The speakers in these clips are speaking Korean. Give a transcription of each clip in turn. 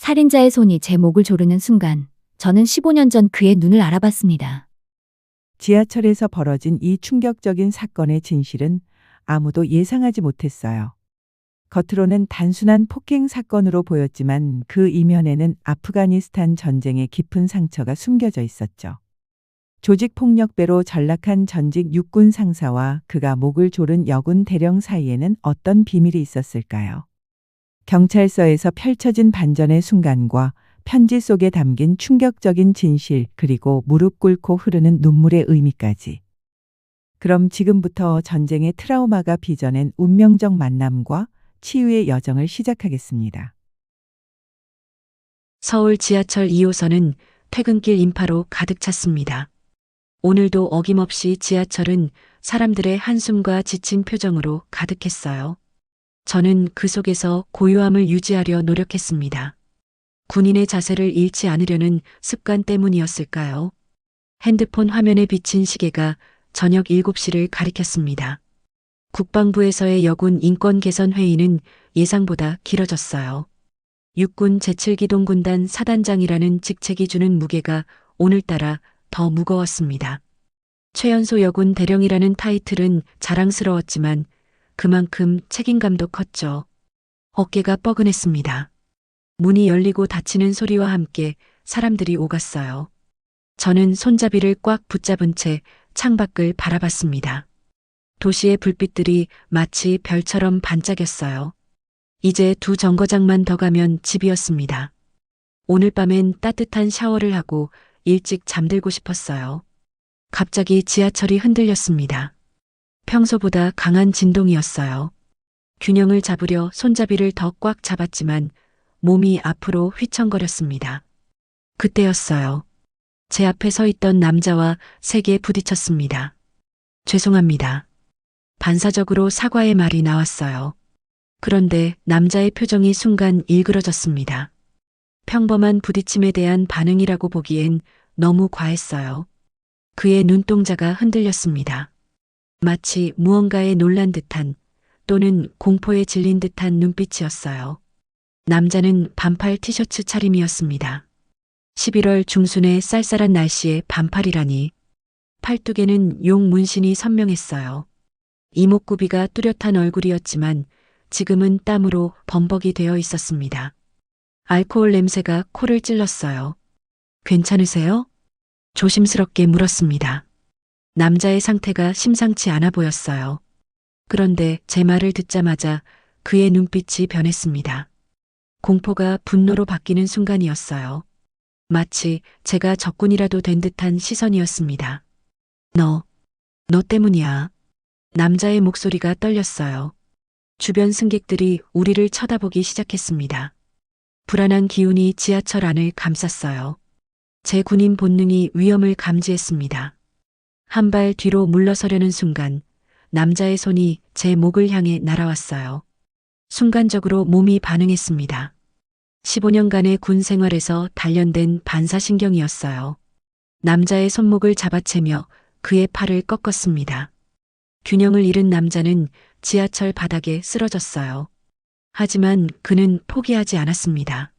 살인자의 손이 제 목을 조르는 순간 저는 15년 전 그의 눈을 알아봤습니다. 지하철에서 벌어진 이 충격적인 사건의 진실은 아무도 예상하지 못했어요. 겉으로는 단순한 폭행 사건으로 보였지만 그 이면에는 아프가니스탄 전쟁의 깊은 상처가 숨겨져 있었죠. 조직폭력배로 전락한 전직 육군 상사와 그가 목을 조른 여군 대령 사이에는 어떤 비밀이 있었을까요? 경찰서에서 펼쳐진 반전의 순간과 편지 속에 담긴 충격적인 진실, 그리고 무릎 꿇고 흐르는 눈물의 의미까지. 그럼 지금부터 전쟁의 트라우마가 빚어낸 운명적 만남과 치유의 여정을 시작하겠습니다. 서울 지하철 2호선은 퇴근길 인파로 가득 찼습니다. 오늘도 어김없이 지하철은 사람들의 한숨과 지친 표정으로 가득했어요. 저는 그 속에서 고요함을 유지하려 노력했습니다. 군인의 자세를 잃지 않으려는 습관 때문이었을까요? 핸드폰 화면에 비친 시계가 저녁 7시를 가리켰습니다. 국방부에서의 여군 인권 개선 회의는 예상보다 길어졌어요. 육군 제7기동군단 사단장이라는 직책이 주는 무게가 오늘따라 더 무거웠습니다. 최연소 여군 대령이라는 타이틀은 자랑스러웠지만 그만큼 책임감도 컸죠. 어깨가 뻐근했습니다. 문이 열리고 닫히는 소리와 함께 사람들이 오갔어요. 저는 손잡이를 꽉 붙잡은 채 창밖을 바라봤습니다. 도시의 불빛들이 마치 별처럼 반짝였어요. 이제 2정거장만 더 가면 집이었습니다. 오늘 밤엔 따뜻한 샤워를 하고 일찍 잠들고 싶었어요. 갑자기 지하철이 흔들렸습니다. 평소보다 강한 진동이었어요. 균형을 잡으려 손잡이를 더 꽉 잡았지만 몸이 앞으로 휘청거렸습니다. 그때였어요. 제 앞에 서 있던 남자와 세게 부딪혔습니다. 죄송합니다. 반사적으로 사과의 말이 나왔어요. 그런데 남자의 표정이 순간 일그러졌습니다. 평범한 부딪힘에 대한 반응이라고 보기엔 너무 과했어요. 그의 눈동자가 흔들렸습니다. 마치 무언가에 놀란 듯한 또는 공포에 질린 듯한 눈빛이었어요. 남자는 반팔 티셔츠 차림이었습니다. 11월 중순의 쌀쌀한 날씨에 반팔이라니. 팔뚝에는 용 문신이 선명했어요. 이목구비가 뚜렷한 얼굴이었지만 지금은 땀으로 범벅이 되어 있었습니다. 알코올 냄새가 코를 찔렀어요. 괜찮으세요? 조심스럽게 물었습니다. 남자의 상태가 심상치 않아 보였어요. 그런데 제 말을 듣자마자 그의 눈빛이 변했습니다. 공포가 분노로 바뀌는 순간이었어요. 마치 제가 적군이라도 된 듯한 시선이었습니다. 너 때문이야. 남자의 목소리가 떨렸어요. 주변 승객들이 우리를 쳐다보기 시작했습니다. 불안한 기운이 지하철 안을 감쌌어요. 제 군인 본능이 위험을 감지했습니다. 한 발 뒤로 물러서려는 순간 남자의 손이 제 목을 향해 날아왔어요. 순간적으로 몸이 반응했습니다. 15년간의 군 생활에서 단련된 반사신경이었어요. 남자의 손목을 잡아채며 그의 팔을 꺾었습니다. 균형을 잃은 남자는 지하철 바닥에 쓰러졌어요. 하지만 그는 포기하지 않았습니다.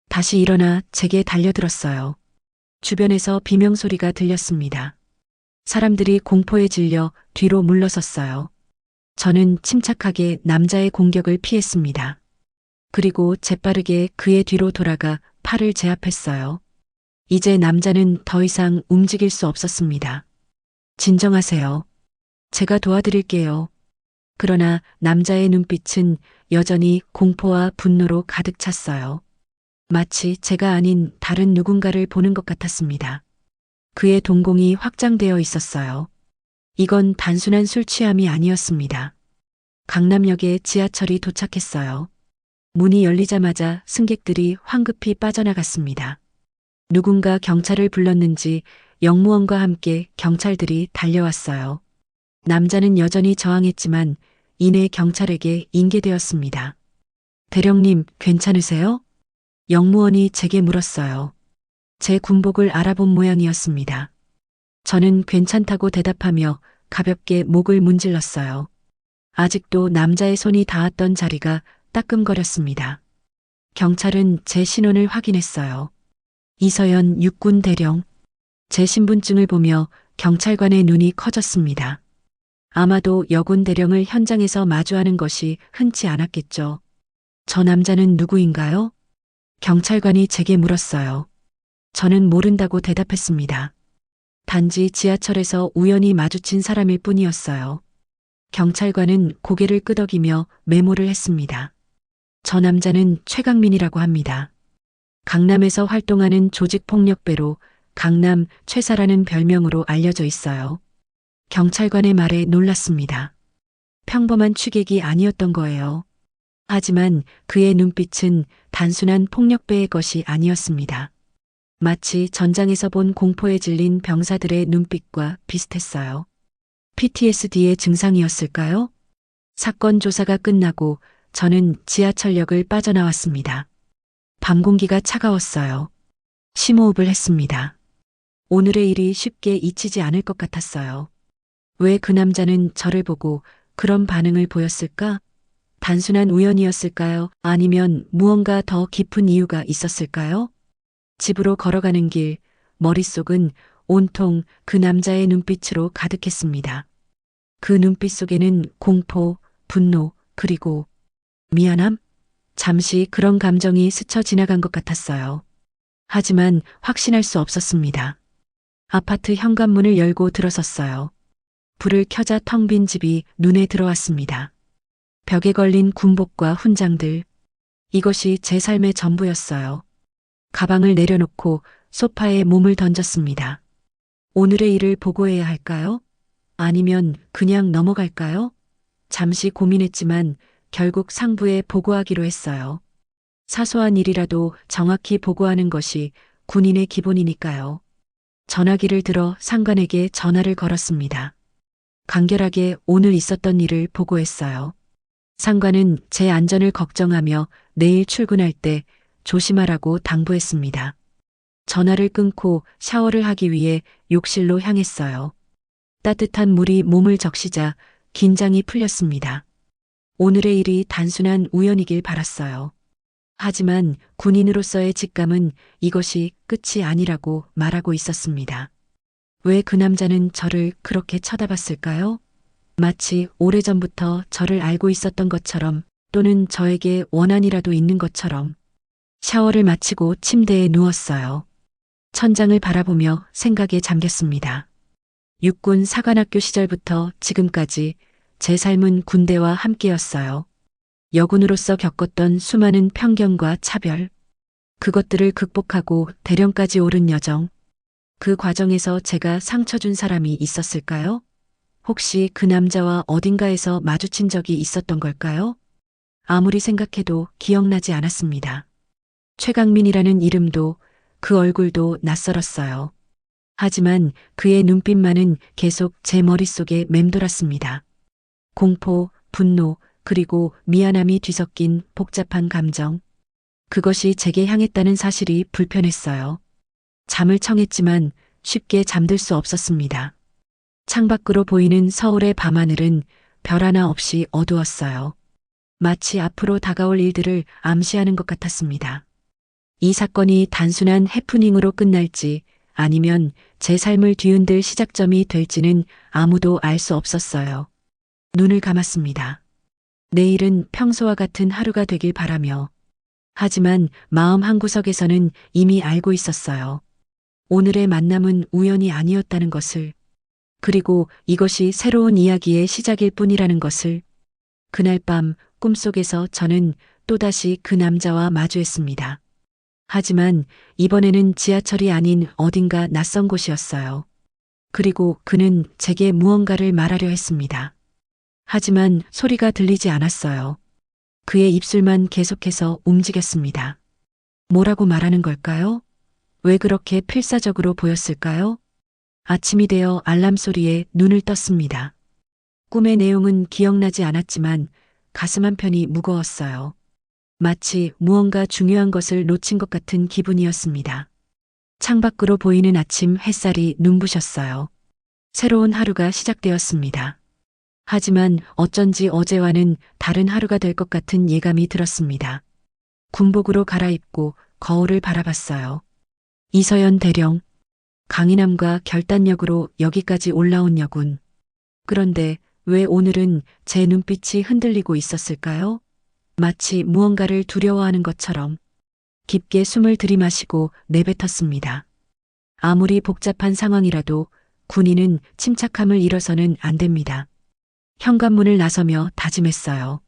다시 일어나 제게 달려들었어요. 주변에서 비명소리가 들렸습니다. 사람들이 공포에 질려 뒤로 물러섰어요. 저는 침착하게 남자의 공격을 피했습니다. 그리고 재빠르게 그의 뒤로 돌아가 팔을 제압했어요. 이제 남자는 더 이상 움직일 수 없었습니다. 진정하세요. 제가 도와드릴게요. 그러나 남자의 눈빛은 여전히 공포와 분노로 가득 찼어요. 마치 제가 아닌 다른 누군가를 보는 것 같았습니다. 그의 동공이 확장되어 있었어요. 이건 단순한 술 취함이 아니었습니다. 강남역에 지하철이 도착했어요. 문이 열리자마자 승객들이 황급히 빠져나갔습니다. 누군가 경찰을 불렀는지 역무원과 함께 경찰들이 달려왔어요. 남자는 여전히 저항했지만 이내 경찰에게 인계되었습니다. 대령님, 괜찮으세요? 역무원이 제게 물었어요. 제 군복을 알아본 모양이었습니다. 저는 괜찮다고 대답하며 가볍게 목을 문질렀어요. 아직도 남자의 손이 닿았던 자리가 따끔거렸습니다. 경찰은 제 신원을 확인했어요. 이서연 육군 대령. 제 신분증을 보며 경찰관의 눈이 커졌습니다. 아마도 여군 대령을 현장에서 마주하는 것이 흔치 않았겠죠. 저 남자는 누구인가요? 경찰관이 제게 물었어요. 저는 모른다고 대답했습니다. 단지 지하철에서 우연히 마주친 사람일 뿐이었어요. 경찰관은 고개를 끄덕이며 메모를 했습니다. 저 남자는 최강민이라고 합니다. 강남에서 활동하는 조직폭력배로 강남 최사라는 별명으로 알려져 있어요. 경찰관의 말에 놀랐습니다. 평범한 취객이 아니었던 거예요. 하지만 그의 눈빛은 단순한 폭력배의 것이 아니었습니다. 마치 전장에서 본 공포에 질린 병사들의 눈빛과 비슷했어요. PTSD의 증상이었을까요? 사건 조사가 끝나고 저는 지하철역을 빠져나왔습니다. 밤 공기가 차가웠어요. 심호흡을 했습니다. 오늘의 일이 쉽게 잊히지 않을 것 같았어요. 왜 그 남자는 저를 보고 그런 반응을 보였을까? 단순한 우연이었을까요? 아니면 무언가 더 깊은 이유가 있었을까요? 집으로 걸어가는 길, 머릿속은 온통 그 남자의 눈빛으로 가득했습니다. 그 눈빛 속에는 공포, 분노, 그리고 미안함? 잠시 그런 감정이 스쳐 지나간 것 같았어요. 하지만 확신할 수 없었습니다. 아파트 현관문을 열고 들어섰어요. 불을 켜자 텅 빈 집이 눈에 들어왔습니다. 벽에 걸린 군복과 훈장들. 이것이 제 삶의 전부였어요. 가방을 내려놓고 소파에 몸을 던졌습니다. 오늘의 일을 보고해야 할까요? 아니면 그냥 넘어갈까요? 잠시 고민했지만 결국 상부에 보고하기로 했어요. 사소한 일이라도 정확히 보고하는 것이 군인의 기본이니까요. 전화기를 들어 상관에게 전화를 걸었습니다. 간결하게 오늘 있었던 일을 보고했어요. 상관은 제 안전을 걱정하며 내일 출근할 때 조심하라고 당부했습니다. 전화를 끊고 샤워를 하기 위해 욕실로 향했어요. 따뜻한 물이 몸을 적시자 긴장이 풀렸습니다. 오늘의 일이 단순한 우연이길 바랐어요. 하지만 군인으로서의 직감은 이것이 끝이 아니라고 말하고 있었습니다. 왜 그 남자는 저를 그렇게 쳐다봤을까요? 마치 오래전부터 저를 알고 있었던 것처럼, 또는 저에게 원한이라도 있는 것처럼. 샤워를 마치고 침대에 누웠어요. 천장을 바라보며 생각에 잠겼습니다. 육군 사관학교 시절부터 지금까지 제 삶은 군대와 함께였어요. 여군으로서 겪었던 수많은 편견과 차별, 그것들을 극복하고 대령까지 오른 여정, 그 과정에서 제가 상처 준 사람이 있었을까요? 혹시 그 남자와 어딘가에서 마주친 적이 있었던 걸까요? 아무리 생각해도 기억나지 않았습니다. 최강민이라는 이름도 그 얼굴도 낯설었어요. 하지만 그의 눈빛만은 계속 제 머릿속에 맴돌았습니다. 공포, 분노, 그리고 미안함이 뒤섞인 복잡한 감정. 그것이 제게 향했다는 사실이 불편했어요. 잠을 청했지만 쉽게 잠들 수 없었습니다. 창밖으로 보이는 서울의 밤하늘은 별 하나 없이 어두웠어요. 마치 앞으로 다가올 일들을 암시하는 것 같았습니다. 이 사건이 단순한 해프닝으로 끝날지 아니면 제 삶을 뒤흔들 시작점이 될지는 아무도 알 수 없었어요. 눈을 감았습니다. 내일은 평소와 같은 하루가 되길 바라며. 하지만 마음 한구석에서는 이미 알고 있었어요. 오늘의 만남은 우연이 아니었다는 것을. 그리고 이것이 새로운 이야기의 시작일 뿐이라는 것을. 그날 밤 꿈속에서 저는 또다시 그 남자와 마주했습니다. 하지만 이번에는 지하철이 아닌 어딘가 낯선 곳이었어요. 그리고 그는 제게 무언가를 말하려 했습니다. 하지만 소리가 들리지 않았어요. 그의 입술만 계속해서 움직였습니다. 뭐라고 말하는 걸까요? 왜 그렇게 필사적으로 보였을까요? 아침이 되어 알람 소리에 눈을 떴습니다. 꿈의 내용은 기억나지 않았지만 가슴 한편이 무거웠어요. 마치 무언가 중요한 것을 놓친 것 같은 기분이었습니다. 창밖으로 보이는 아침 햇살이 눈부셨어요. 새로운 하루가 시작되었습니다. 하지만 어쩐지 어제와는 다른 하루가 될 것 같은 예감이 들었습니다. 군복으로 갈아입고 거울을 바라봤어요. 이서연 대령, 강인함과 결단력으로 여기까지 올라온 여군. 그런데 왜 오늘은 제 눈빛이 흔들리고 있었을까요? 마치 무언가를 두려워하는 것처럼 깊게 숨을 들이마시고 내뱉었습니다. 아무리 복잡한 상황이라도 군인은 침착함을 잃어서는 안 됩니다. 현관문을 나서며 다짐했어요.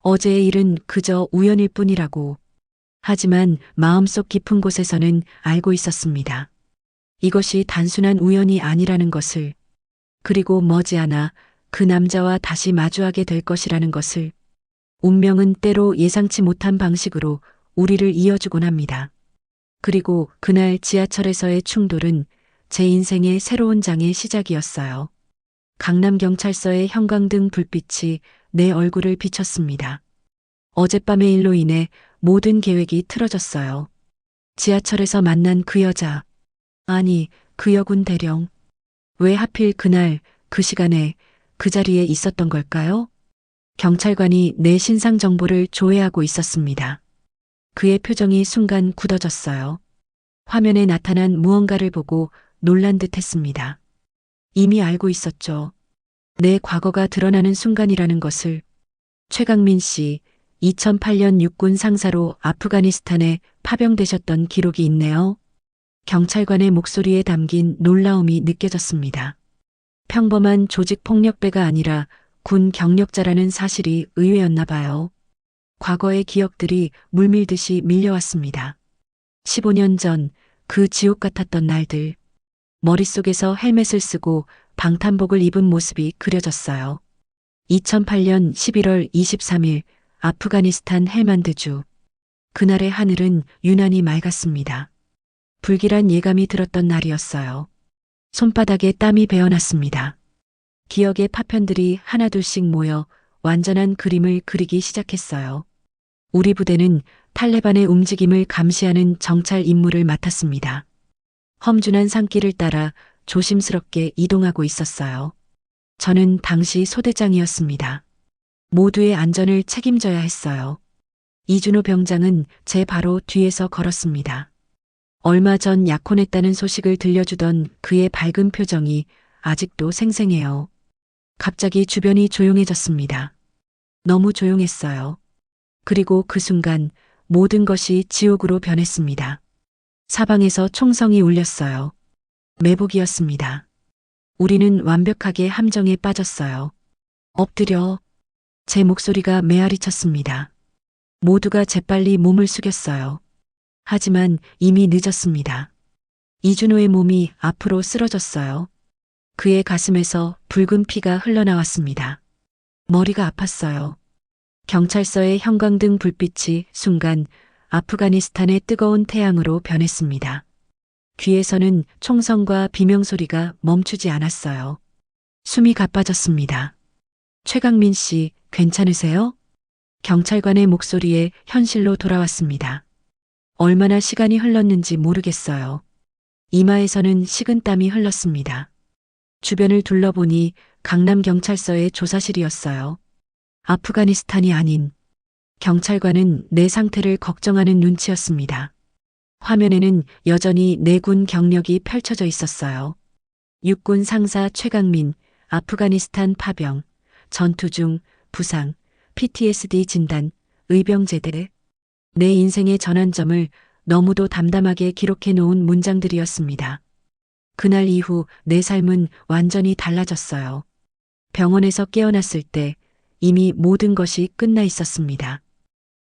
어제의 일은 그저 우연일 뿐이라고. 하지만 마음속 깊은 곳에서는 알고 있었습니다. 이것이 단순한 우연이 아니라는 것을, 그리고 머지않아 그 남자와 다시 마주하게 될 것이라는 것을. 운명은 때로 예상치 못한 방식으로 우리를 이어주곤 합니다. 그리고 그날 지하철에서의 충돌은 제 인생의 새로운 장의 시작이었어요. 강남경찰서의 형광등 불빛이 내 얼굴을 비췄습니다. 어젯밤의 일로 인해 모든 계획이 틀어졌어요. 지하철에서 만난 그 여자, 아니 그 여군 대령. 왜 하필 그날 그 시간에 그 자리에 있었던 걸까요? 경찰관이 내 신상 정보를 조회하고 있었습니다. 그의 표정이 순간 굳어졌어요. 화면에 나타난 무언가를 보고 놀란 듯 했습니다. 이미 알고 있었죠. 내 과거가 드러나는 순간이라는 것을. 최강민 씨, 2008년 육군 상사로 아프가니스탄에 파병되셨던 기록이 있네요. 경찰관의 목소리에 담긴 놀라움이 느껴졌습니다. 평범한 조직 폭력배가 아니라 군 경력자라는 사실이 의외였나 봐요. 과거의 기억들이 물밀듯이 밀려왔습니다. 15년 전 그 지옥 같았던 날들. 머릿속에서 헬멧을 쓰고 방탄복을 입은 모습이 그려졌어요. 2008년 11월 23일 아프가니스탄 헬만드주. 그날의 하늘은 유난히 맑았습니다. 불길한 예감이 들었던 날이었어요. 손바닥에 땀이 배어났습니다. 기억의 파편들이 하나둘씩 모여 완전한 그림을 그리기 시작했어요. 우리 부대는 탈레반의 움직임을 감시하는 정찰 임무를 맡았습니다. 험준한 산길을 따라 조심스럽게 이동하고 있었어요. 저는 당시 소대장이었습니다. 모두의 안전을 책임져야 했어요. 이준호 병장은 제 바로 뒤에서 걸었습니다. 얼마 전 약혼했다는 소식을 들려주던 그의 밝은 표정이 아직도 생생해요. 갑자기 주변이 조용해졌습니다. 너무 조용했어요. 그리고 그 순간 모든 것이 지옥으로 변했습니다. 사방에서 총성이 울렸어요. 매복이었습니다. 우리는 완벽하게 함정에 빠졌어요. 엎드려. 제 목소리가 메아리쳤습니다. 모두가 재빨리 몸을 숙였어요. 하지만 이미 늦었습니다. 이준호의 몸이 앞으로 쓰러졌어요. 그의 가슴에서 붉은 피가 흘러나왔습니다. 머리가 아팠어요. 경찰서의 형광등 불빛이 순간 아프가니스탄의 뜨거운 태양으로 변했습니다. 귀에서는 총성과 비명소리가 멈추지 않았어요. 숨이 가빠졌습니다. 최강민 씨, 괜찮으세요? 경찰관의 목소리에 현실로 돌아왔습니다. 얼마나 시간이 흘렀는지 모르겠어요. 이마에서는 식은땀이 흘렀습니다. 주변을 둘러보니 강남경찰서의 조사실이었어요. 아프가니스탄이 아닌. 경찰관은 내 상태를 걱정하는 눈치였습니다. 화면에는 여전히 내군 경력이 펼쳐져 있었어요. 육군 상사 최강민, 아프가니스탄 파병, 전투 중, 부상, PTSD 진단, 의병제대. 내 인생의 전환점을 너무도 담담하게 기록해 놓은 문장들이었습니다. 그날 이후 내 삶은 완전히 달라졌어요. 병원에서 깨어났을 때 이미 모든 것이 끝나 있었습니다.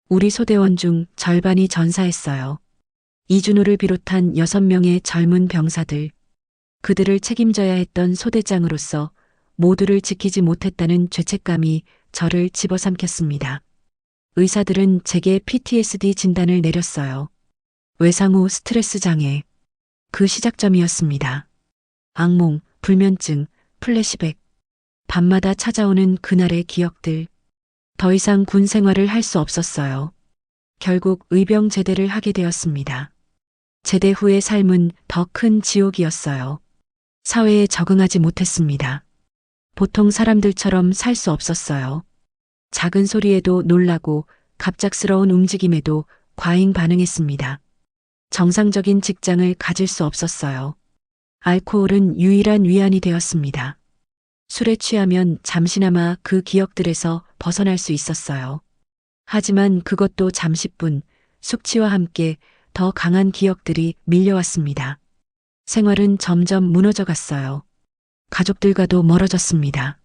우리 소대원 중 절반이 전사했어요. 이준호를 비롯한 6명의 젊은 병사들. 그들을 책임져야 했던 소대장으로서 모두를 지키지 못했다는 죄책감이 저를 집어삼켰습니다. 의사들은 제게 PTSD 진단을 내렸어요. 외상후 스트레스 장애. 그 시작점이었습니다. 악몽, 불면증, 플래시백. 밤마다 찾아오는 그날의 기억들. 더 이상 군 생활을 할 수 없었어요. 결국 의병 제대를 하게 되었습니다. 제대 후의 삶은 더 큰 지옥이었어요. 사회에 적응하지 못했습니다. 보통 사람들처럼 살 수 없었어요. 작은 소리에도 놀라고 갑작스러운 움직임에도 과잉 반응했습니다. 정상적인 직장을 가질 수 없었어요. 알코올은 유일한 위안이 되었습니다. 술에 취하면 잠시나마 그 기억들에서 벗어날 수 있었어요. 하지만 그것도 잠시뿐, 숙취와 함께 더 강한 기억들이 밀려왔습니다. 생활은 점점 무너져 갔어요. 가족들과도 멀어졌습니다.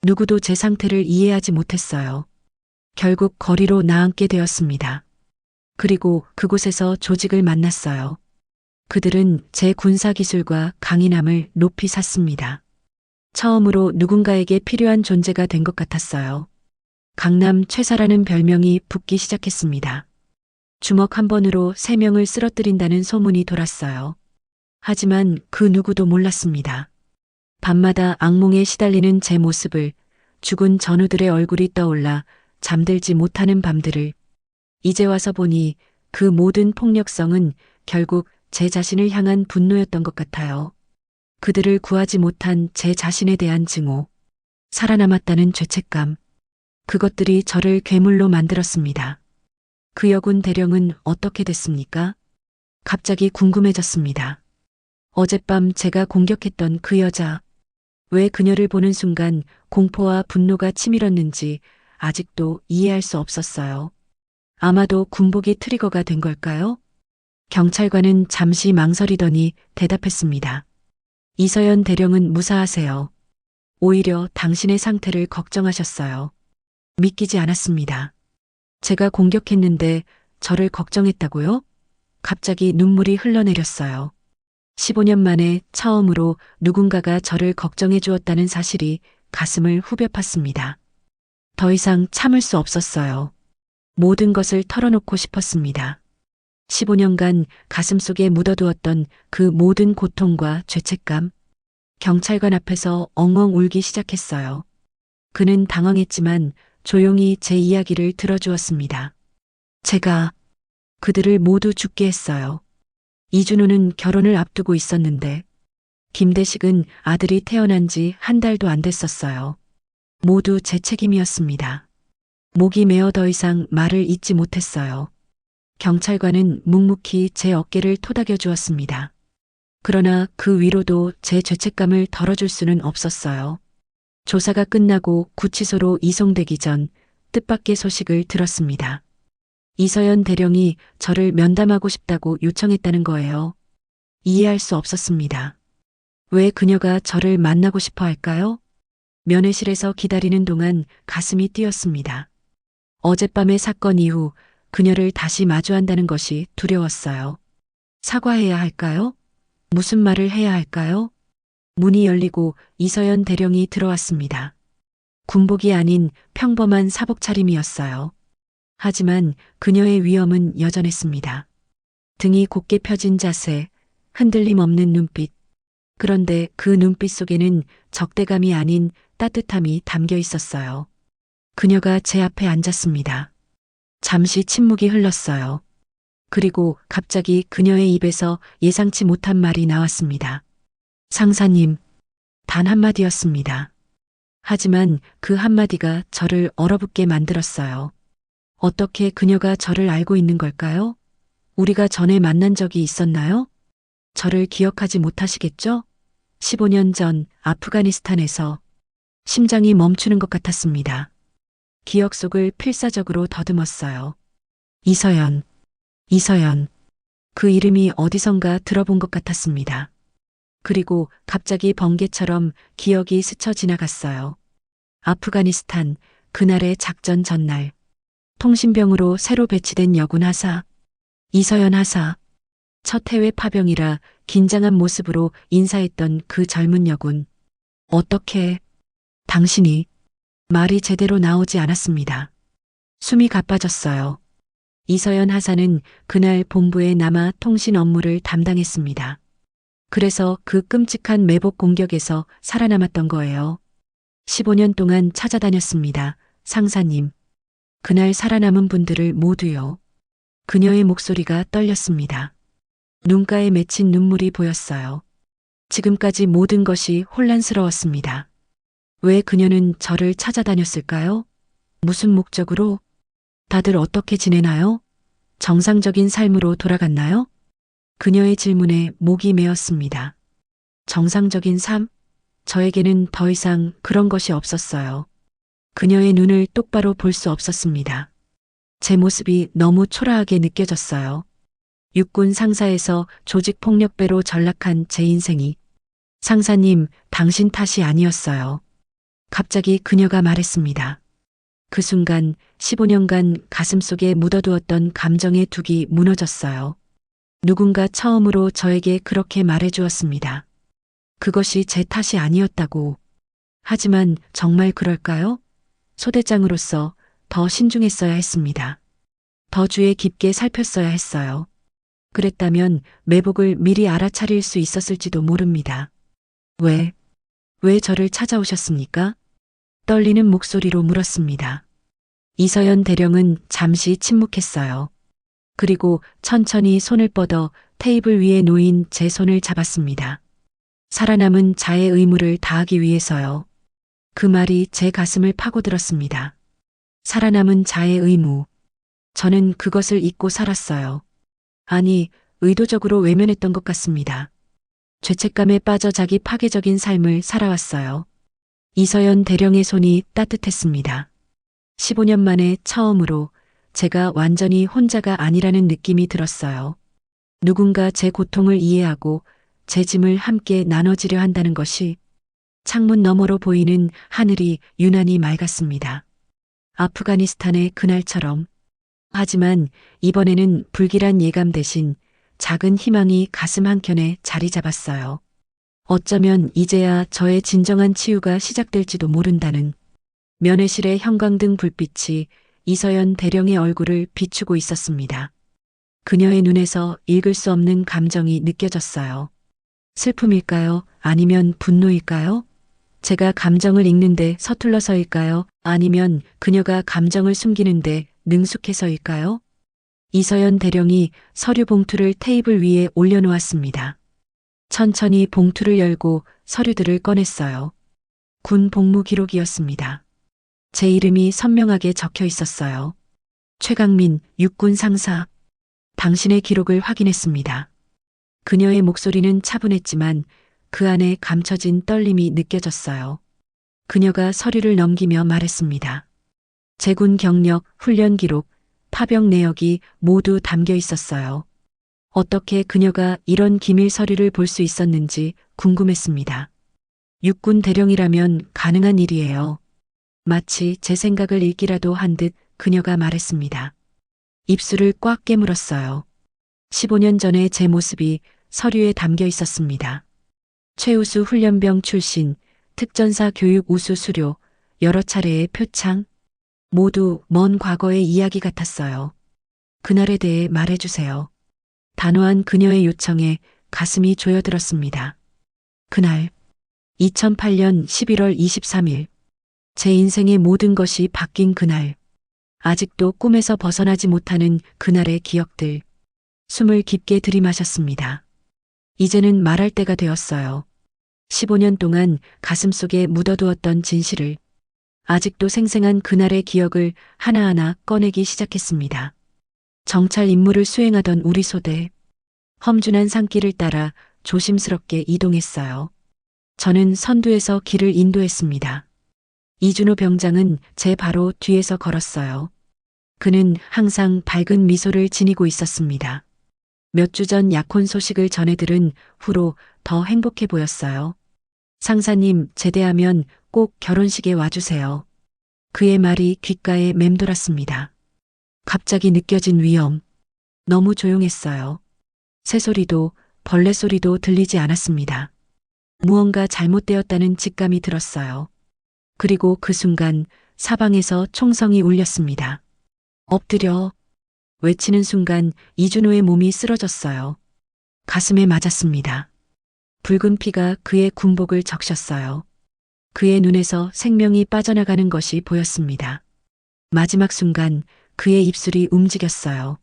누구도 제 상태를 이해하지 못했어요. 결국 거리로 나앉게 되었습니다. 그리고 그곳에서 조직을 만났어요. 그들은 제 군사 기술과 강인함을 높이 샀습니다. 처음으로 누군가에게 필요한 존재가 된 것 같았어요. 강남 최사라는 별명이 붙기 시작했습니다. 주먹 한 번으로 3명을 쓰러뜨린다는 소문이 돌았어요. 하지만 그 누구도 몰랐습니다. 밤마다 악몽에 시달리는 제 모습을, 죽은 전우들의 얼굴이 떠올라 잠들지 못하는 밤들을, 이제 와서 보니 그 모든 폭력성은 결국 제 자신을 향한 분노였던 것 같아요. 그들을 구하지 못한 제 자신에 대한 증오, 살아남았다는 죄책감, 그것들이 저를 괴물로 만들었습니다. 그 여군 대령은 어떻게 됐습니까? 갑자기 궁금해졌습니다. 어젯밤 제가 공격했던 그 여자, 왜 그녀를 보는 순간 공포와 분노가 치밀었는지 아직도 이해할 수 없었어요. 아마도 군복이 트리거가 된 걸까요? 경찰관은 잠시 망설이더니 대답했습니다. 이서연 대령은 무사하세요. 오히려 당신의 상태를 걱정하셨어요. 믿기지 않았습니다. 제가 공격했는데 저를 걱정했다고요? 갑자기 눈물이 흘러내렸어요. 15년 만에 처음으로 누군가가 저를 걱정해 주었다는 사실이 가슴을 후벼 팠습니다. 더 이상 참을 수 없었어요. 모든 것을 털어놓고 싶었습니다. 15년간 가슴속에 묻어두었던 그 모든 고통과 죄책감, 경찰관 앞에서 엉엉 울기 시작했어요. 그는 당황했지만 조용히 제 이야기를 들어주었습니다. 제가 그들을 모두 죽게 했어요. 이준호는 결혼을 앞두고 있었는데 김대식은 아들이 태어난 지 한 달도 안 됐었어요. 모두 제 책임이었습니다. 목이 메어 더 이상 말을 잇지 못했어요. 경찰관은 묵묵히 제 어깨를 토닥여 주었습니다. 그러나 그 위로도 제 죄책감을 덜어줄 수는 없었어요. 조사가 끝나고 구치소로 이송되기 전 뜻밖의 소식을 들었습니다. 이서연 대령이 저를 면담하고 싶다고 요청했다는 거예요. 이해할 수 없었습니다. 왜 그녀가 저를 만나고 싶어 할까요? 면회실에서 기다리는 동안 가슴이 뛰었습니다. 어젯밤의 사건 이후 그녀를 다시 마주한다는 것이 두려웠어요. 사과해야 할까요? 무슨 말을 해야 할까요? 문이 열리고 이서연 대령이 들어왔습니다. 군복이 아닌 평범한 사복 차림이었어요. 하지만 그녀의 위엄은 여전했습니다. 등이 곧게 펴진 자세, 흔들림 없는 눈빛. 그런데 그 눈빛 속에는 적대감이 아닌 따뜻함이 담겨 있었어요. 그녀가 제 앞에 앉았습니다. 잠시 침묵이 흘렀어요. 그리고 갑자기 그녀의 입에서 예상치 못한 말이 나왔습니다. 상사님, 단 한마디였습니다. 하지만 그 한마디가 저를 얼어붙게 만들었어요. 어떻게 그녀가 저를 알고 있는 걸까요? 우리가 전에 만난 적이 있었나요? 저를 기억하지 못하시겠죠? 15년 전 아프가니스탄에서 심장이 멈추는 것 같았습니다. 기억 속을 필사적으로 더듬었어요. 이서연. 그 이름이 어디선가 들어본 것 같았습니다. 그리고 갑자기 번개처럼 기억이 스쳐 지나갔어요. 아프가니스탄, 그날의 작전 전날. 통신병으로 새로 배치된 여군 하사. 이서연 하사. 첫 해외 파병이라 긴장한 모습으로 인사했던 그 젊은 여군. 어떻게, 당신이, 말이 제대로 나오지 않았습니다. 숨이 가빠졌어요. 이서연 하사는 그날 본부에 남아 통신 업무를 담당했습니다. 그래서 그 끔찍한 매복 공격에서 살아남았던 거예요. 15년 동안 찾아다녔습니다. 상사님. 그날 살아남은 분들을 모두요. 그녀의 목소리가 떨렸습니다. 눈가에 맺힌 눈물이 보였어요. 지금까지 모든 것이 혼란스러웠습니다. 왜 그녀는 저를 찾아다녔을까요? 무슨 목적으로? 다들 어떻게 지내나요? 정상적인 삶으로 돌아갔나요? 그녀의 질문에 목이 메었습니다. 정상적인 삶? 저에게는 더 이상 그런 것이 없었어요. 그녀의 눈을 똑바로 볼 수 없었습니다. 제 모습이 너무 초라하게 느껴졌어요. 육군 상사에서 조직 폭력배로 전락한 제 인생이 상사님, 당신 탓이 아니었어요. 갑자기 그녀가 말했습니다. 그 순간 15년간 가슴속에 묻어두었던 감정의 둑이 무너졌어요. 누군가 처음으로 저에게 그렇게 말해주었습니다. 그것이 제 탓이 아니었다고. 하지만 정말 그럴까요? 소대장으로서 더 신중했어야 했습니다. 더 주의 깊게 살폈어야 했어요. 그랬다면 매복을 미리 알아차릴 수 있었을지도 모릅니다. 왜 저를 찾아오셨습니까? 떨리는 목소리로 물었습니다. 이서연 대령은 잠시 침묵했어요. 그리고 천천히 손을 뻗어 테이블 위에 놓인 제 손을 잡았습니다. 살아남은 자의 의무를 다하기 위해서요. 그 말이 제 가슴을 파고들었습니다. 살아남은 자의 의무. 저는 그것을 잊고 살았어요. 아니, 의도적으로 외면했던 것 같습니다. 죄책감에 빠져 자기 파괴적인 삶을 살아왔어요. 이서연 대령의 손이 따뜻했습니다. 15년 만에 처음으로 제가 완전히 혼자가 아니라는 느낌이 들었어요. 누군가 제 고통을 이해하고 제 짐을 함께 나눠지려 한다는 것이. 창문 너머로 보이는 하늘이 유난히 맑았습니다. 아프가니스탄의 그날처럼. 하지만 이번에는 불길한 예감 대신 작은 희망이 가슴 한켠에 자리 잡았어요. 어쩌면 이제야 저의 진정한 치유가 시작될지도 모른다는. 면회실의 형광등 불빛이 이서연 대령의 얼굴을 비추고 있었습니다. 그녀의 눈에서 읽을 수 없는 감정이 느껴졌어요. 슬픔일까요? 아니면 분노일까요? 제가 감정을 읽는데 서툴러서일까요? 아니면 그녀가 감정을 숨기는데 능숙해서일까요? 이서연 대령이 서류 봉투를 테이블 위에 올려놓았습니다. 천천히 봉투를 열고 서류들을 꺼냈어요. 군 복무 기록이었습니다. 제 이름이 선명하게 적혀 있었어요. 최강민, 육군 상사. 당신의 기록을 확인했습니다. 그녀의 목소리는 차분했지만 그 안에 감춰진 떨림이 느껴졌어요. 그녀가 서류를 넘기며 말했습니다. 제군 경력, 훈련 기록, 파병 내역이 모두 담겨 있었어요. 어떻게 그녀가 이런 기밀 서류를 볼 수 있었는지 궁금했습니다. 육군 대령이라면 가능한 일이에요. 마치 제 생각을 읽기라도 한 듯 그녀가 말했습니다. 입술을 꽉 깨물었어요. 15년 전의 제 모습이 서류에 담겨 있었습니다. 최우수 훈련병 출신, 특전사 교육 우수 수료, 여러 차례의 표창, 모두 먼 과거의 이야기 같았어요. 그날에 대해 말해주세요. 단호한 그녀의 요청에 가슴이 조여들었습니다. 그날, 2008년 11월 23일, 제 인생의 모든 것이 바뀐 그날, 아직도 꿈에서 벗어나지 못하는 그날의 기억들, 숨을 깊게 들이마셨습니다. 이제는 말할 때가 되었어요. 15년 동안 가슴속에 묻어두었던 진실을, 아직도 생생한 그날의 기억을 하나하나 꺼내기 시작했습니다. 정찰 임무를 수행하던 우리 소대, 험준한 산길을 따라 조심스럽게 이동했어요. 저는 선두에서 길을 인도했습니다. 이준호 병장은 제 바로 뒤에서 걸었어요. 그는 항상 밝은 미소를 지니고 있었습니다. 몇 주 전 약혼 소식을 전해 들은 후로 더 행복해 보였어요. 상사님, 제대하면 꼭 결혼식에 와주세요. 그의 말이 귓가에 맴돌았습니다. 갑자기 느껴진 위험. 너무 조용했어요. 새소리도 벌레 소리도 들리지 않았습니다. 무언가 잘못되었다는 직감이 들었어요. 그리고 그 순간 사방에서 총성이 울렸습니다. 엎드려 외치는 순간 이준호의 몸이 쓰러졌어요. 가슴에 맞았습니다. 붉은 피가 그의 군복을 적셨어요. 그의 눈에서 생명이 빠져나가는 것이 보였습니다. 마지막 순간 그의 입술이 움직였어요.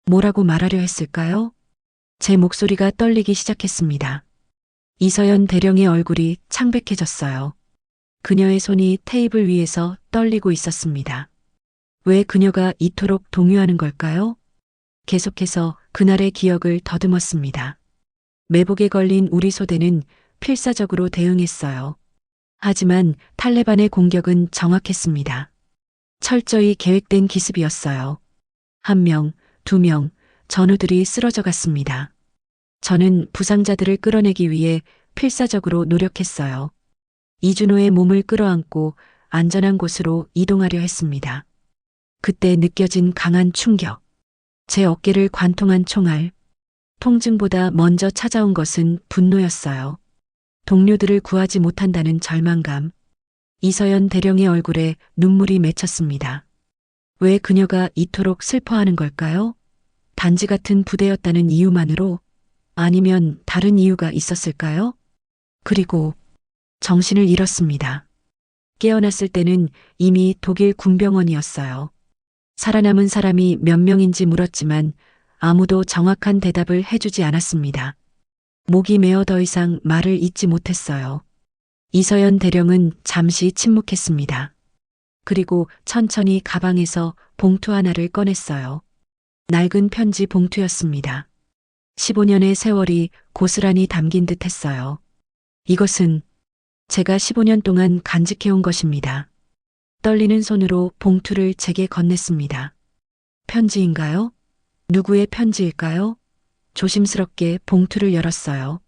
뭐라고 말하려 했을까요? 제 목소리가 떨리기 시작했습니다. 이서연 대령의 얼굴이 창백해졌어요. 그녀의 손이 테이블 위에서 떨리고 있었습니다. 왜 그녀가 이토록 동요하는 걸까요? 계속해서 그날의 기억을 더듬었습니다. 매복에 걸린 우리 소대는 필사적으로 대응했어요. 하지만 탈레반의 공격은 정확했습니다. 철저히 계획된 기습이었어요. 1명, 2명, 전우들이 쓰러져 갔습니다. 저는 부상자들을 끌어내기 위해 필사적으로 노력했어요. 이준호의 몸을 끌어안고 안전한 곳으로 이동하려 했습니다. 그때 느껴진 강한 충격. 제 어깨를 관통한 총알. 통증보다 먼저 찾아온 것은 분노였어요. 동료들을 구하지 못한다는 절망감. 이서연 대령의 얼굴에 눈물이 맺혔습니다. 왜 그녀가 이토록 슬퍼하는 걸까요? 단지 같은 부대였다는 이유만으로? 아니면 다른 이유가 있었을까요? 그리고 정신을 잃었습니다. 깨어났을 때는 이미 독일 군병원이었어요. 살아남은 사람이 몇 명인지 물었지만 아무도 정확한 대답을 해주지 않았습니다. 목이 메어 더 이상 말을 잇지 못했어요. 이서연 대령은 잠시 침묵했습니다. 그리고 천천히 가방에서 봉투 하나를 꺼냈어요. 낡은 편지 봉투였습니다. 15년의 세월이 고스란히 담긴 듯 했어요. 이것은 제가 15년 동안 간직해온 것입니다. 떨리는 손으로 봉투를 제게 건넸습니다. 편지인가요? 누구의 편지일까요? 조심스럽게 봉투를 열었어요.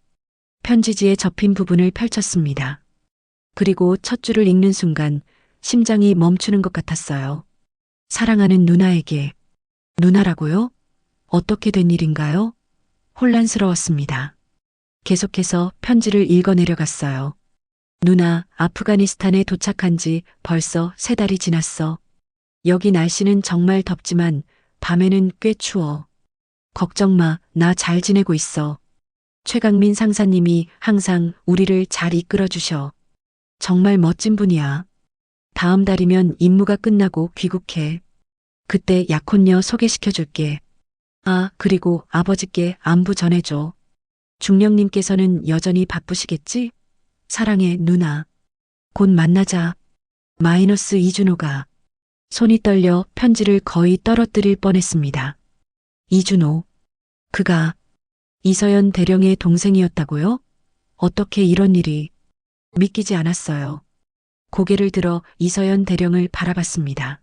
편지지에 접힌 부분을 펼쳤습니다. 그리고 첫 줄을 읽는 순간 심장이 멈추는 것 같았어요. 사랑하는 누나에게. 누나라고요? 어떻게 된 일인가요? 혼란스러웠습니다. 계속해서 편지를 읽어내려갔어요. 누나, 아프가니스탄에 도착한 지 벌써 3달이 지났어. 여기 날씨는 정말 덥지만 밤에는 꽤 추워. 걱정 마, 나 잘 지내고 있어. 최강민 상사님이 항상 우리를 잘 이끌어 주셔. 정말 멋진 분이야. 다음 달이면 임무가 끝나고 귀국해. 그때 약혼녀 소개시켜 줄게. 아, 그리고 아버지께 안부 전해줘. 중령님께서는 여전히 바쁘시겠지? 사랑해, 누나. 곧 만나자. 마이너스 이준호가. 손이 떨려 편지를 거의 떨어뜨릴 뻔했습니다. 이준호. 그가 이서연 대령의 동생이었다고요? 어떻게 이런 일이. 믿기지 않았어요. 고개를 들어 이서연 대령을 바라봤습니다.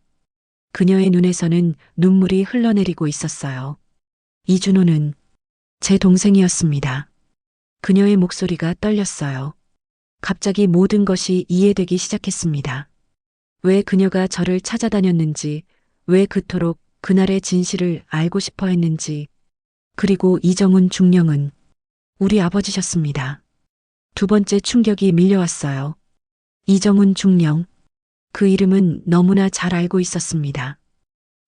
그녀의 눈에서는 눈물이 흘러내리고 있었어요. 이준호는 제 동생이었습니다. 그녀의 목소리가 떨렸어요. 갑자기 모든 것이 이해되기 시작했습니다. 왜 그녀가 저를 찾아다녔는지, 왜 그토록 그날의 진실을 알고 싶어 했는지, 그리고 이정훈 중령은 우리 아버지셨습니다. 두 번째 충격이 밀려왔어요. 이정훈 중령. 그 이름은 너무나 잘 알고 있었습니다.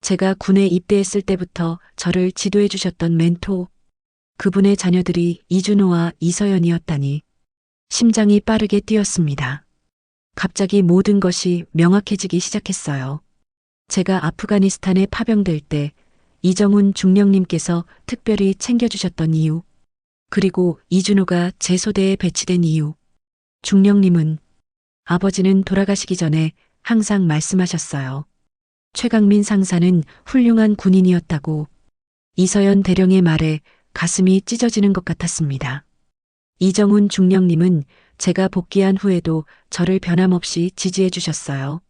제가 군에 입대했을 때부터 저를 지도해 주셨던 멘토. 그분의 자녀들이 이준호와 이서연이었다니. 심장이 빠르게 뛰었습니다. 갑자기 모든 것이 명확해지기 시작했어요. 제가 아프가니스탄에 파병될 때 이정훈 중령님께서 특별히 챙겨주셨던 이유, 그리고 이준호가 제 소대에 배치된 이유. 중령님은, 아버지는 돌아가시기 전에 항상 말씀하셨어요. 최강민 상사는 훌륭한 군인이었다고. 이서연 대령의 말에 가슴이 찢어지는 것 같았습니다. 이정훈 중령님은 제가 복귀한 후에도 저를 변함없이 지지해 주셨어요.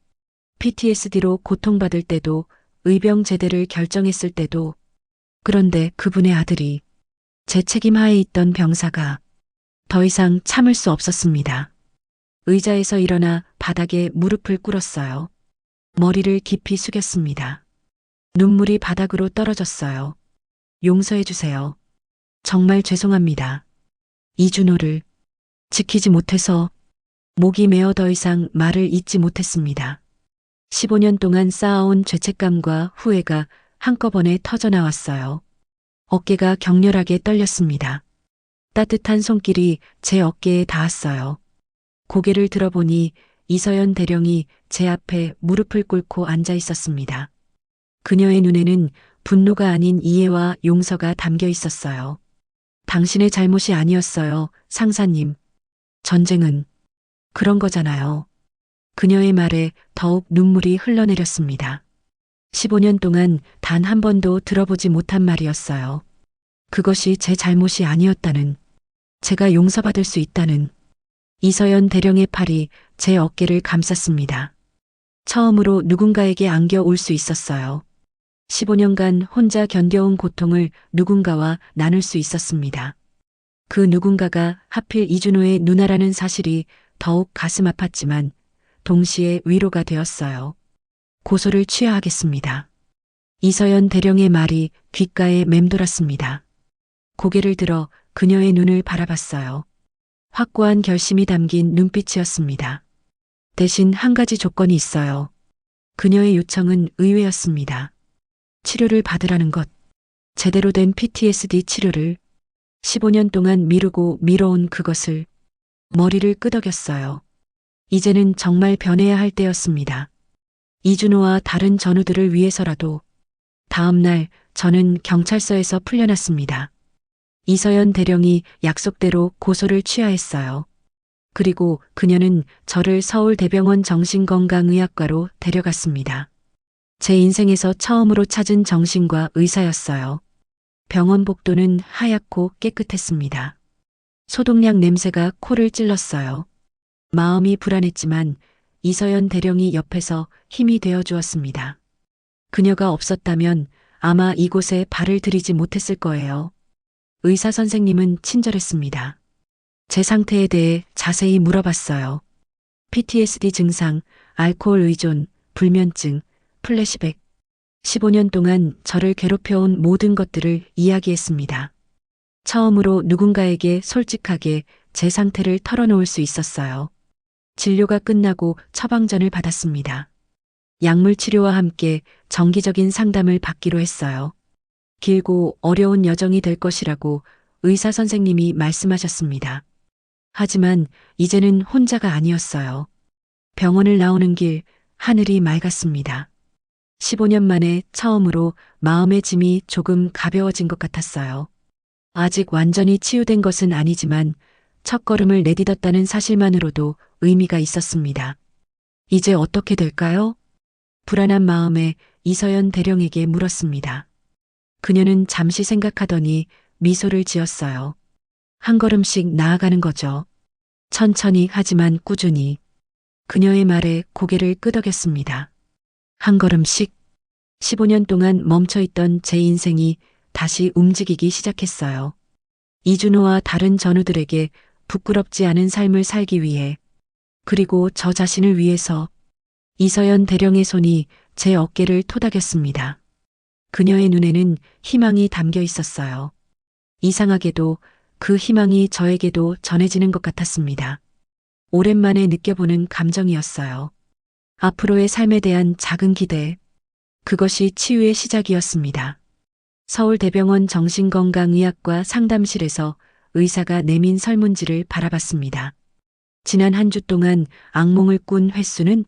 PTSD로 고통받을 때도, 의병 제대를 결정했을 때도. 그런데 그분의 아들이, 제 책임 하에 있던 병사가 더 이상 참을 수 없었습니다. 의자에서 일어나 바닥에 무릎을 꿇었어요. 머리를 깊이 숙였습니다. 눈물이 바닥으로 떨어졌어요. 용서해 주세요. 정말 죄송합니다. 이준호를 지키지 못해서. 목이 메어 더 이상 말을 잇지 못했습니다. 15년 동안 쌓아온 죄책감과 후회가 한꺼번에 터져나왔어요. 어깨가 격렬하게 떨렸습니다. 따뜻한 손길이 제 어깨에 닿았어요. 고개를 들어보니 이서연 대령이 제 앞에 무릎을 꿇고 앉아 있었습니다. 그녀의 눈에는 분노가 아닌 이해와 용서가 담겨 있었어요. 당신의 잘못이 아니었어요, 상사님. 전쟁은 그런 거잖아요. 그녀의 말에 더욱 눈물이 흘러내렸습니다. 15년 동안 단 한 번도 들어보지 못한 말이었어요. 그것이 제 잘못이 아니었다는, 제가 용서받을 수 있다는. 이서연 대령의 팔이 제 어깨를 감쌌습니다. 처음으로 누군가에게 안겨 올 수 있었어요. 15년간 혼자 견뎌온 고통을 누군가와 나눌 수 있었습니다. 그 누군가가 하필 이준호의 누나라는 사실이 더욱 가슴 아팠지만 동시에 위로가 되었어요. 고소를 취하하겠습니다. 이서연 대령의 말이 귓가에 맴돌았습니다. 고개를 들어 그녀의 눈을 바라봤어요. 확고한 결심이 담긴 눈빛이었습니다. 대신 한 가지 조건이 있어요. 그녀의 요청은 의외였습니다. 치료를 받으라는 것. 제대로 된 PTSD 치료를. 15년 동안 미루고 미뤄온 그것을. 머리를 끄덕였어요. 이제는 정말 변해야 할 때였습니다. 이준호와 다른 전우들을 위해서라도. 다음 날 저는 경찰서에서 풀려났습니다. 이서연 대령이 약속대로 고소를 취하했어요. 그리고 그녀는 저를 서울대병원 정신건강의학과로 데려갔습니다. 제 인생에서 처음으로 찾은 정신과 의사였어요. 병원 복도는 하얗고 깨끗했습니다. 소독약 냄새가 코를 찔렀어요. 마음이 불안했지만 이서연 대령이 옆에서 힘이 되어 주었습니다. 그녀가 없었다면 아마 이곳에 발을 들이지 못했을 거예요. 의사 선생님은 친절했습니다. 제 상태에 대해 자세히 물어봤어요. PTSD 증상, 알코올 의존, 불면증, 플래시백. 15년 동안 저를 괴롭혀온 모든 것들을 이야기했습니다. 처음으로 누군가에게 솔직하게 제 상태를 털어놓을 수 있었어요. 진료가 끝나고 처방전을 받았습니다. 약물 치료와 함께 정기적인 상담을 받기로 했어요. 길고 어려운 여정이 될 것이라고 의사 선생님이 말씀하셨습니다. 하지만 이제는 혼자가 아니었어요. 병원을 나오는 길, 하늘이 맑았습니다. 15년 만에 처음으로 마음의 짐이 조금 가벼워진 것 같았어요. 아직 완전히 치유된 것은 아니지만 첫걸음을 내딛었다는 사실만으로도 의미가 있었습니다. 이제 어떻게 될까요? 불안한 마음에 이서연 대령에게 물었습니다. 그녀는 잠시 생각하더니 미소를 지었어요. 한 걸음씩 나아가는 거죠. 천천히 하지만 꾸준히. 그녀의 말에 고개를 끄덕였습니다. 한 걸음씩. 15년 동안 멈춰있던 제 인생이 다시 움직이기 시작했어요. 이준호와 다른 전우들에게 부끄럽지 않은 삶을 살기 위해, 그리고 저 자신을 위해서. 이서연 대령의 손이 제 어깨를 토닥였습니다. 그녀의 눈에는 희망이 담겨 있었어요. 이상하게도 그 희망이 저에게도 전해지는 것 같았습니다. 오랜만에 느껴보는 감정이었어요. 앞으로의 삶에 대한 작은 기대. 그것이 치유의 시작이었습니다. 서울대병원 정신건강의학과 상담실에서 의사가 내민 설문지를 바라봤습니다. 지난 한 주 동안 악몽을 꾼 횟수는?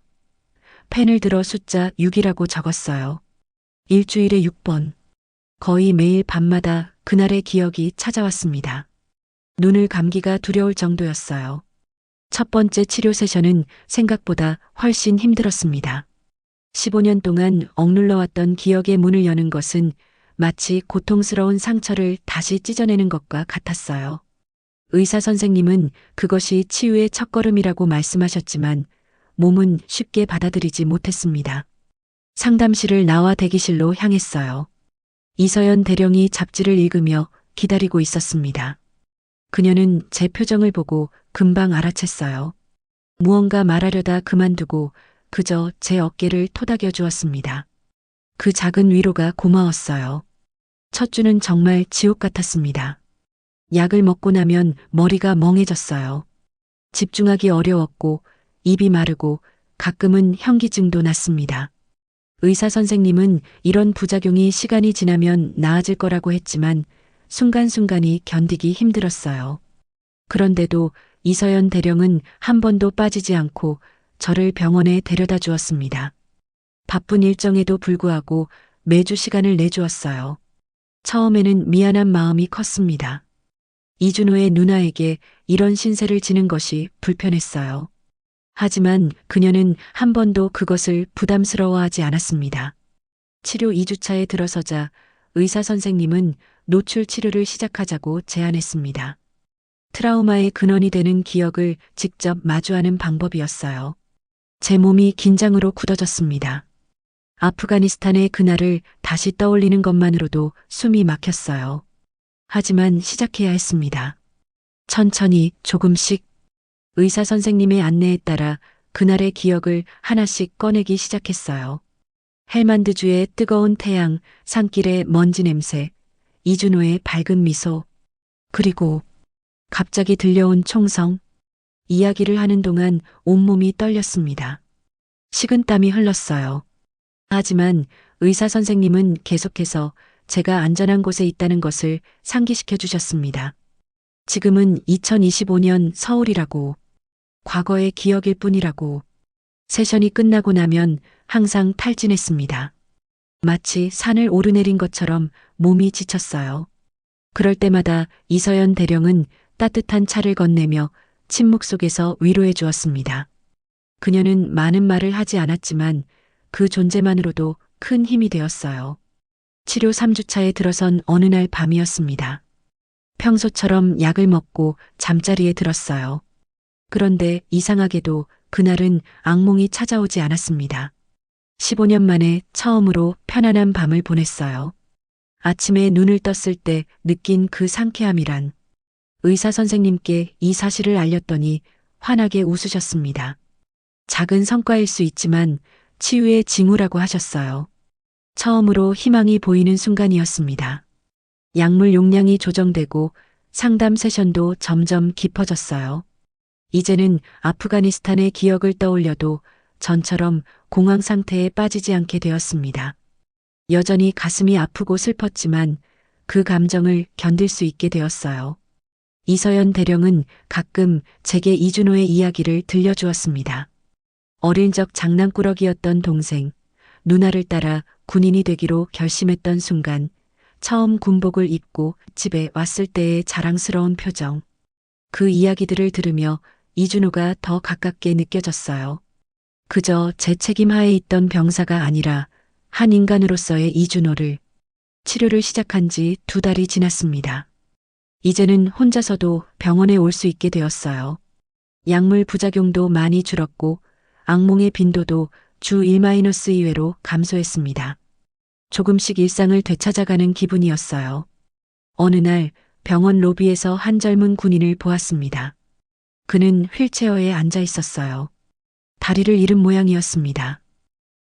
펜을 들어 숫자 6이라고 적었어요. 일주일에 6번. 거의 매일 밤마다 그날의 기억이 찾아왔습니다. 눈을 감기가 두려울 정도였어요. 첫 번째 치료 세션은 생각보다 훨씬 힘들었습니다. 15년 동안 억눌러왔던 기억의 문을 여는 것은 마치 고통스러운 상처를 다시 찢어내는 것과 같았어요. 의사 선생님은 그것이 치유의 첫걸음이라고 말씀하셨지만 몸은 쉽게 받아들이지 못했습니다. 상담실을 나와 대기실로 향했어요. 이서연 대령이 잡지를 읽으며 기다리고 있었습니다. 그녀는 제 표정을 보고 금방 알아챘어요. 무언가 말하려다 그만두고 그저 제 어깨를 토닥여 주었습니다. 그 작은 위로가 고마웠어요. 첫 주는 정말 지옥 같았습니다. 약을 먹고 나면 머리가 멍해졌어요. 집중하기 어려웠고 입이 마르고 가끔은 현기증도 났습니다. 의사 선생님은 이런 부작용이 시간이 지나면 나아질 거라고 했지만 순간순간이 견디기 힘들었어요. 그런데도 이서연 대령은 한 번도 빠지지 않고 저를 병원에 데려다 주었습니다. 바쁜 일정에도 불구하고 매주 시간을 내주었어요. 처음에는 미안한 마음이 컸습니다. 이준호의 누나에게 이런 신세를 지는 것이 불편했어요. 하지만 그녀는 한 번도 그것을 부담스러워하지 않았습니다. 치료 2주차에 들어서자 의사 선생님은 노출 치료를 시작하자고 제안했습니다. 트라우마의 근원이 되는 기억을 직접 마주하는 방법이었어요. 제 몸이 긴장으로 굳어졌습니다. 아프가니스탄의 그날을 다시 떠올리는 것만으로도 숨이 막혔어요. 하지만 시작해야 했습니다. 천천히 조금씩 의사 선생님의 안내에 따라 그날의 기억을 하나씩 꺼내기 시작했어요. 헬만드주의 뜨거운 태양, 산길의 먼지 냄새, 이준호의 밝은 미소, 그리고 갑자기 들려온 총성. 이야기를 하는 동안 온몸이 떨렸습니다. 식은땀이 흘렀어요. 하지만 의사 선생님은 계속해서 제가 안전한 곳에 있다는 것을 상기시켜 주셨습니다. 지금은 2025년 서울이라고, 과거의 기억일 뿐이라고. 세션이 끝나고 나면 항상 탈진했습니다. 마치 산을 오르내린 것처럼 몸이 지쳤어요. 그럴 때마다 이서연 대령은 따뜻한 차를 건네며 침묵 속에서 위로해 주었습니다. 그녀는 많은 말을 하지 않았지만 그 존재만으로도 큰 힘이 되었어요. 치료 3주차에 들어선 어느 날 밤이었습니다. 평소처럼 약을 먹고 잠자리에 들었어요. 그런데 이상하게도 그날은 악몽이 찾아오지 않았습니다. 15년 만에 처음으로 편안한 밤을 보냈어요. 아침에 눈을 떴을 때 느낀 그 상쾌함이란, 의사 선생님께 이 사실을 알렸더니 환하게 웃으셨습니다. 작은 성과일 수 있지만 치유의 징후라고 하셨어요. 처음으로 희망이 보이는 순간이었습니다. 약물 용량이 조정되고 상담 세션도 점점 깊어졌어요. 이제는 아프가니스탄의 기억을 떠올려도 전처럼 공황 상태에 빠지지 않게 되었습니다. 여전히 가슴이 아프고 슬펐지만 그 감정을 견딜 수 있게 되었어요. 이서연 대령은 가끔 제게 이준호의 이야기를 들려주었습니다. 어린 적 장난꾸러기였던 동생, 누나를 따라 군인이 되기로 결심했던 순간, 처음 군복을 입고 집에 왔을 때의 자랑스러운 표정. 그 이야기들을 들으며 이준호가 더 가깝게 느껴졌어요. 그저 제 책임 하에 있던 병사가 아니라 한 인간으로서의 이준호를. 치료를 시작한 지 2달이 지났습니다. 이제는 혼자서도 병원에 올 수 있게 되었어요. 약물 부작용도 많이 줄었고 악몽의 빈도도 주 1-2회로 감소했습니다. 조금씩 일상을 되찾아가는 기분이었어요. 어느 날 병원 로비에서 한 젊은 군인을 보았습니다. 그는 휠체어에 앉아 있었어요. 다리를 잃은 모양이었습니다.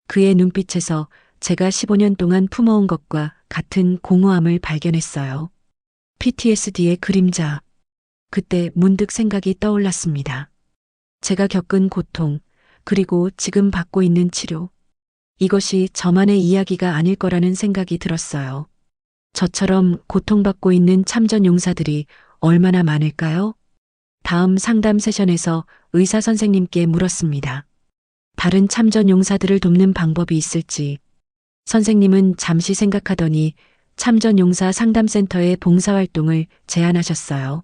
그의 눈빛에서 제가 15년 동안 품어온 것과 같은 공허함을 발견했어요. PTSD의 그림자. 그때 문득 생각이 떠올랐습니다. 제가 겪은 고통, 그리고 지금 받고 있는 치료. 이것이 저만의 이야기가 아닐 거라는 생각이 들었어요. 저처럼 고통받고 있는 참전 용사들이 얼마나 많을까요? 다음 상담 세션에서 의사 선생님께 물었습니다. 다른 참전 용사들을 돕는 방법이 있을지. 선생님은 잠시 생각하더니 참전 용사 상담센터의 봉사활동을 제안하셨어요.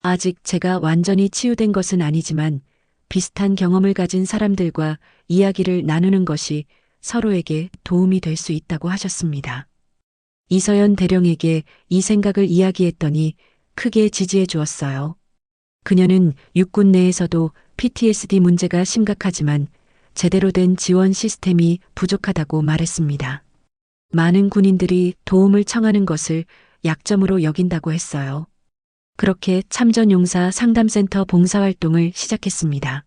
아직 제가 완전히 치유된 것은 아니지만 비슷한 경험을 가진 사람들과 이야기를 나누는 것이 서로에게 도움이 될 수 있다고 하셨습니다. 이서연 대령에게 이 생각을 이야기했더니 크게 지지해 주었어요. 그녀는 육군 내에서도 PTSD 문제가 심각하지만 제대로 된 지원 시스템이 부족하다고 말했습니다. 많은 군인들이 도움을 청하는 것을 약점으로 여긴다고 했어요. 그렇게 참전용사 상담센터 봉사활동을 시작했습니다.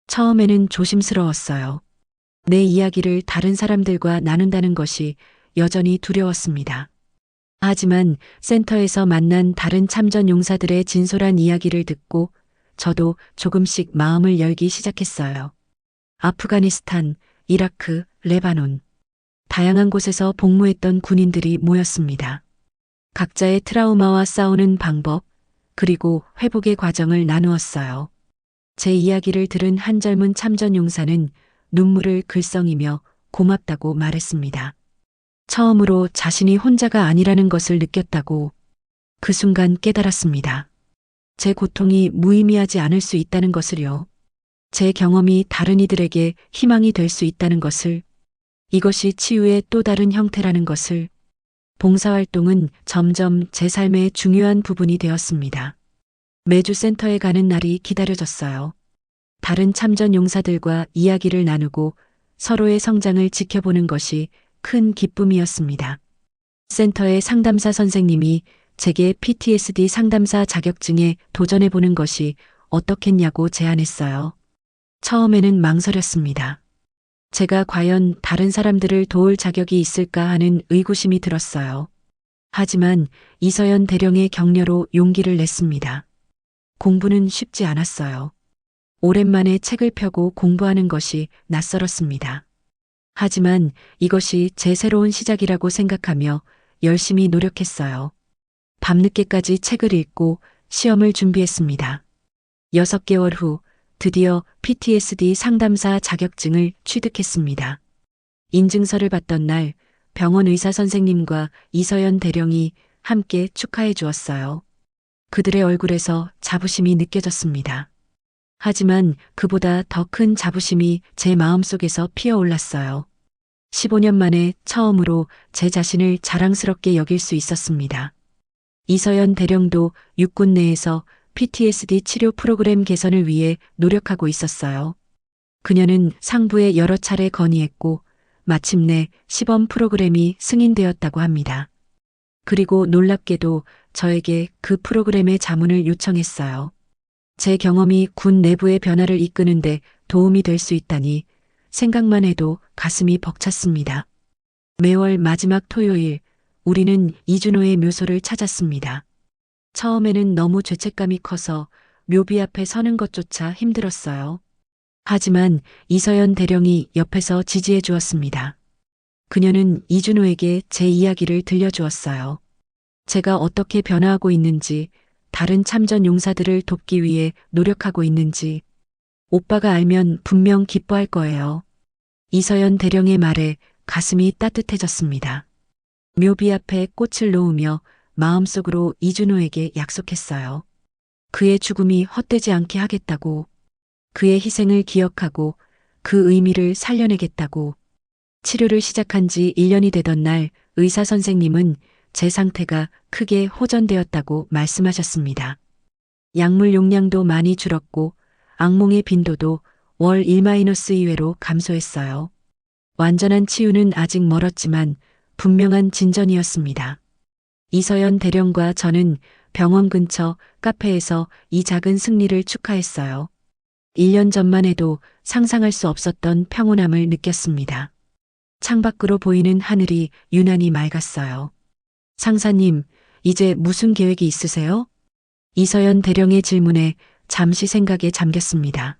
처음에는 조심스러웠어요. 내 이야기를 다른 사람들과 나눈다는 것이 여전히 두려웠습니다. 하지만 센터에서 만난 다른 참전용사들의 진솔한 이야기를 듣고 저도 조금씩 마음을 열기 시작했어요. 아프가니스탄, 이라크, 레바논. 다양한 곳에서 복무했던 군인들이 모였습니다. 각자의 트라우마와 싸우는 방법, 그리고 회복의 과정을 나누었어요. 제 이야기를 들은 한 젊은 참전 용사는 눈물을 글썽이며 고맙다고 말했습니다. 처음으로 자신이 혼자가 아니라는 것을 느꼈다고. 그 순간 깨달았습니다. 제 고통이 무의미하지 않을 수 있다는 것을요. 제 경험이 다른 이들에게 희망이 될 수 있다는 것을. 이것이 치유의 또 다른 형태라는 것을 봉사활동은 점점 제 삶의 중요한 부분이 되었습니다. 매주 센터에 가는 날이 기다려졌어요. 다른 참전 용사들과 이야기를 나누고 서로의 성장을 지켜보는 것이 큰 기쁨이었습니다. 센터의 상담사 선생님이 제게 PTSD 상담사 자격증에 도전해보는 것이 어떻겠냐고 제안했어요. 처음에는 망설였습니다. 제가 과연 다른 사람들을 도울 자격이 있을까 하는 의구심이 들었어요. 하지만 이서연 대령의 격려로 용기를 냈습니다. 공부는 쉽지 않았어요. 오랜만에 책을 펴고 공부하는 것이 낯설었습니다. 하지만 이것이 제 새로운 시작이라고 생각하며 열심히 노력했어요. 밤늦게까지 책을 읽고 시험을 준비했습니다. 6개월 후 드디어 PTSD 상담사 자격증을 취득했습니다. 인증서를 받던 날 병원 의사 선생님과 이서연 대령이 함께 축하해 주었어요. 그들의 얼굴에서 자부심이 느껴졌습니다. 하지만 그보다 더 큰 자부심이 제 마음속에서 피어올랐어요. 15년 만에 처음으로 제 자신을 자랑스럽게 여길 수 있었습니다. 이서연 대령도 육군 내에서 PTSD 치료 프로그램 개선을 위해 노력하고 있었어요. 그녀는 상부에 여러 차례 건의했고 마침내 시범 프로그램이 승인되었다고 합니다. 그리고 놀랍게도 저에게 그 프로그램의 자문을 요청했어요. 제 경험이 군 내부의 변화를 이끄는데 도움이 될 수 있다니 생각만 해도 가슴이 벅찼습니다. 매월 마지막 토요일 우리는 이준호의 묘소를 찾았습니다. 처음에는 너무 죄책감이 커서 묘비 앞에 서는 것조차 힘들었어요. 하지만 이서연 대령이 옆에서 지지해 주었습니다. 그녀는 이준호에게 제 이야기를 들려주었어요. 제가 어떻게 변화하고 있는지, 다른 참전 용사들을 돕기 위해 노력하고 있는지, 오빠가 알면 분명 기뻐할 거예요. 이서연 대령의 말에 가슴이 따뜻해졌습니다. 묘비 앞에 꽃을 놓으며 마음속으로 이준호에게 약속했어요. 그의 죽음이 헛되지 않게 하겠다고, 그의 희생을 기억하고 그 의미를 살려내겠다고. 치료를 시작한 지 1년이 되던 날 의사 선생님은 제 상태가 크게 호전되었다고 말씀하셨습니다. 약물 용량도 많이 줄었고 악몽의 빈도도 월 1-2회로 감소했어요. 완전한 치유는 아직 멀었지만 분명한 진전이었습니다. 이서연 대령과 저는 병원 근처 카페에서 이 작은 승리를 축하했어요. 1년 전만 해도 상상할 수 없었던 평온함을 느꼈습니다. 창밖으로 보이는 하늘이 유난히 맑았어요. 상사님, 이제 무슨 계획이 있으세요? 이서연 대령의 질문에 잠시 생각에 잠겼습니다.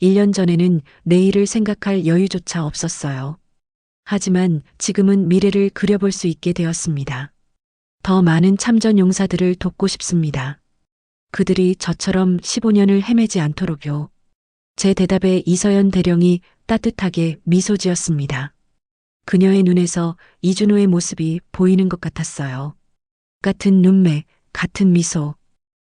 1년 전에는 내일을 생각할 여유조차 없었어요. 하지만 지금은 미래를 그려볼 수 있게 되었습니다. 더 많은 참전 용사들을 돕고 싶습니다. 그들이 저처럼 15년을 헤매지 않도록요. 제 대답에 이서연 대령이 따뜻하게 미소 지었습니다. 그녀의 눈에서 이준호의 모습이 보이는 것 같았어요. 같은 눈매, 같은 미소.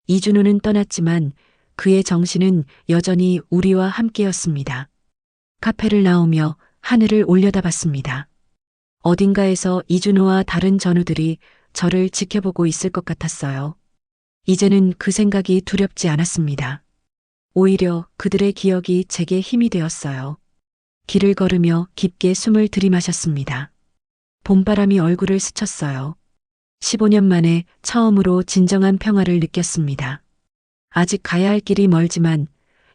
이준호는 떠났지만 그의 정신은 여전히 우리와 함께였습니다. 카페를 나오며 하늘을 올려다봤습니다. 어딘가에서 이준호와 다른 전우들이 저를 지켜보고 있을 것 같았어요. 이제는 그 생각이 두렵지 않았습니다. 오히려 그들의 기억이 제게 힘이 되었어요. 길을 걸으며 깊게 숨을 들이마셨습니다. 봄바람이 얼굴을 스쳤어요. 15년 만에 처음으로 진정한 평화를 느꼈습니다. 아직 가야 할 길이 멀지만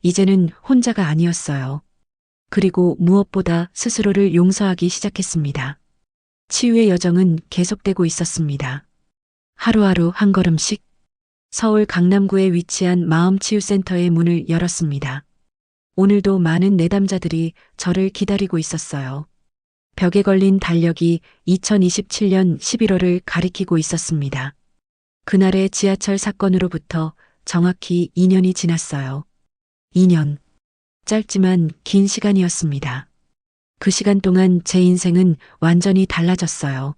이제는 혼자가 아니었어요. 그리고 무엇보다 스스로를 용서하기 시작했습니다. 치유의 여정은 계속되고 있었습니다. 하루하루 한 걸음씩 서울 강남구에 위치한 마음치유센터의 문을 열었습니다. 오늘도 많은 내담자들이 저를 기다리고 있었어요. 벽에 걸린 달력이 2027년 11월을 가리키고 있었습니다. 그날의 지하철 사건으로부터 정확히 2년이 지났어요. 2년. 짧지만 긴 시간이었습니다. 그 시간 동안 제 인생은 완전히 달라졌어요.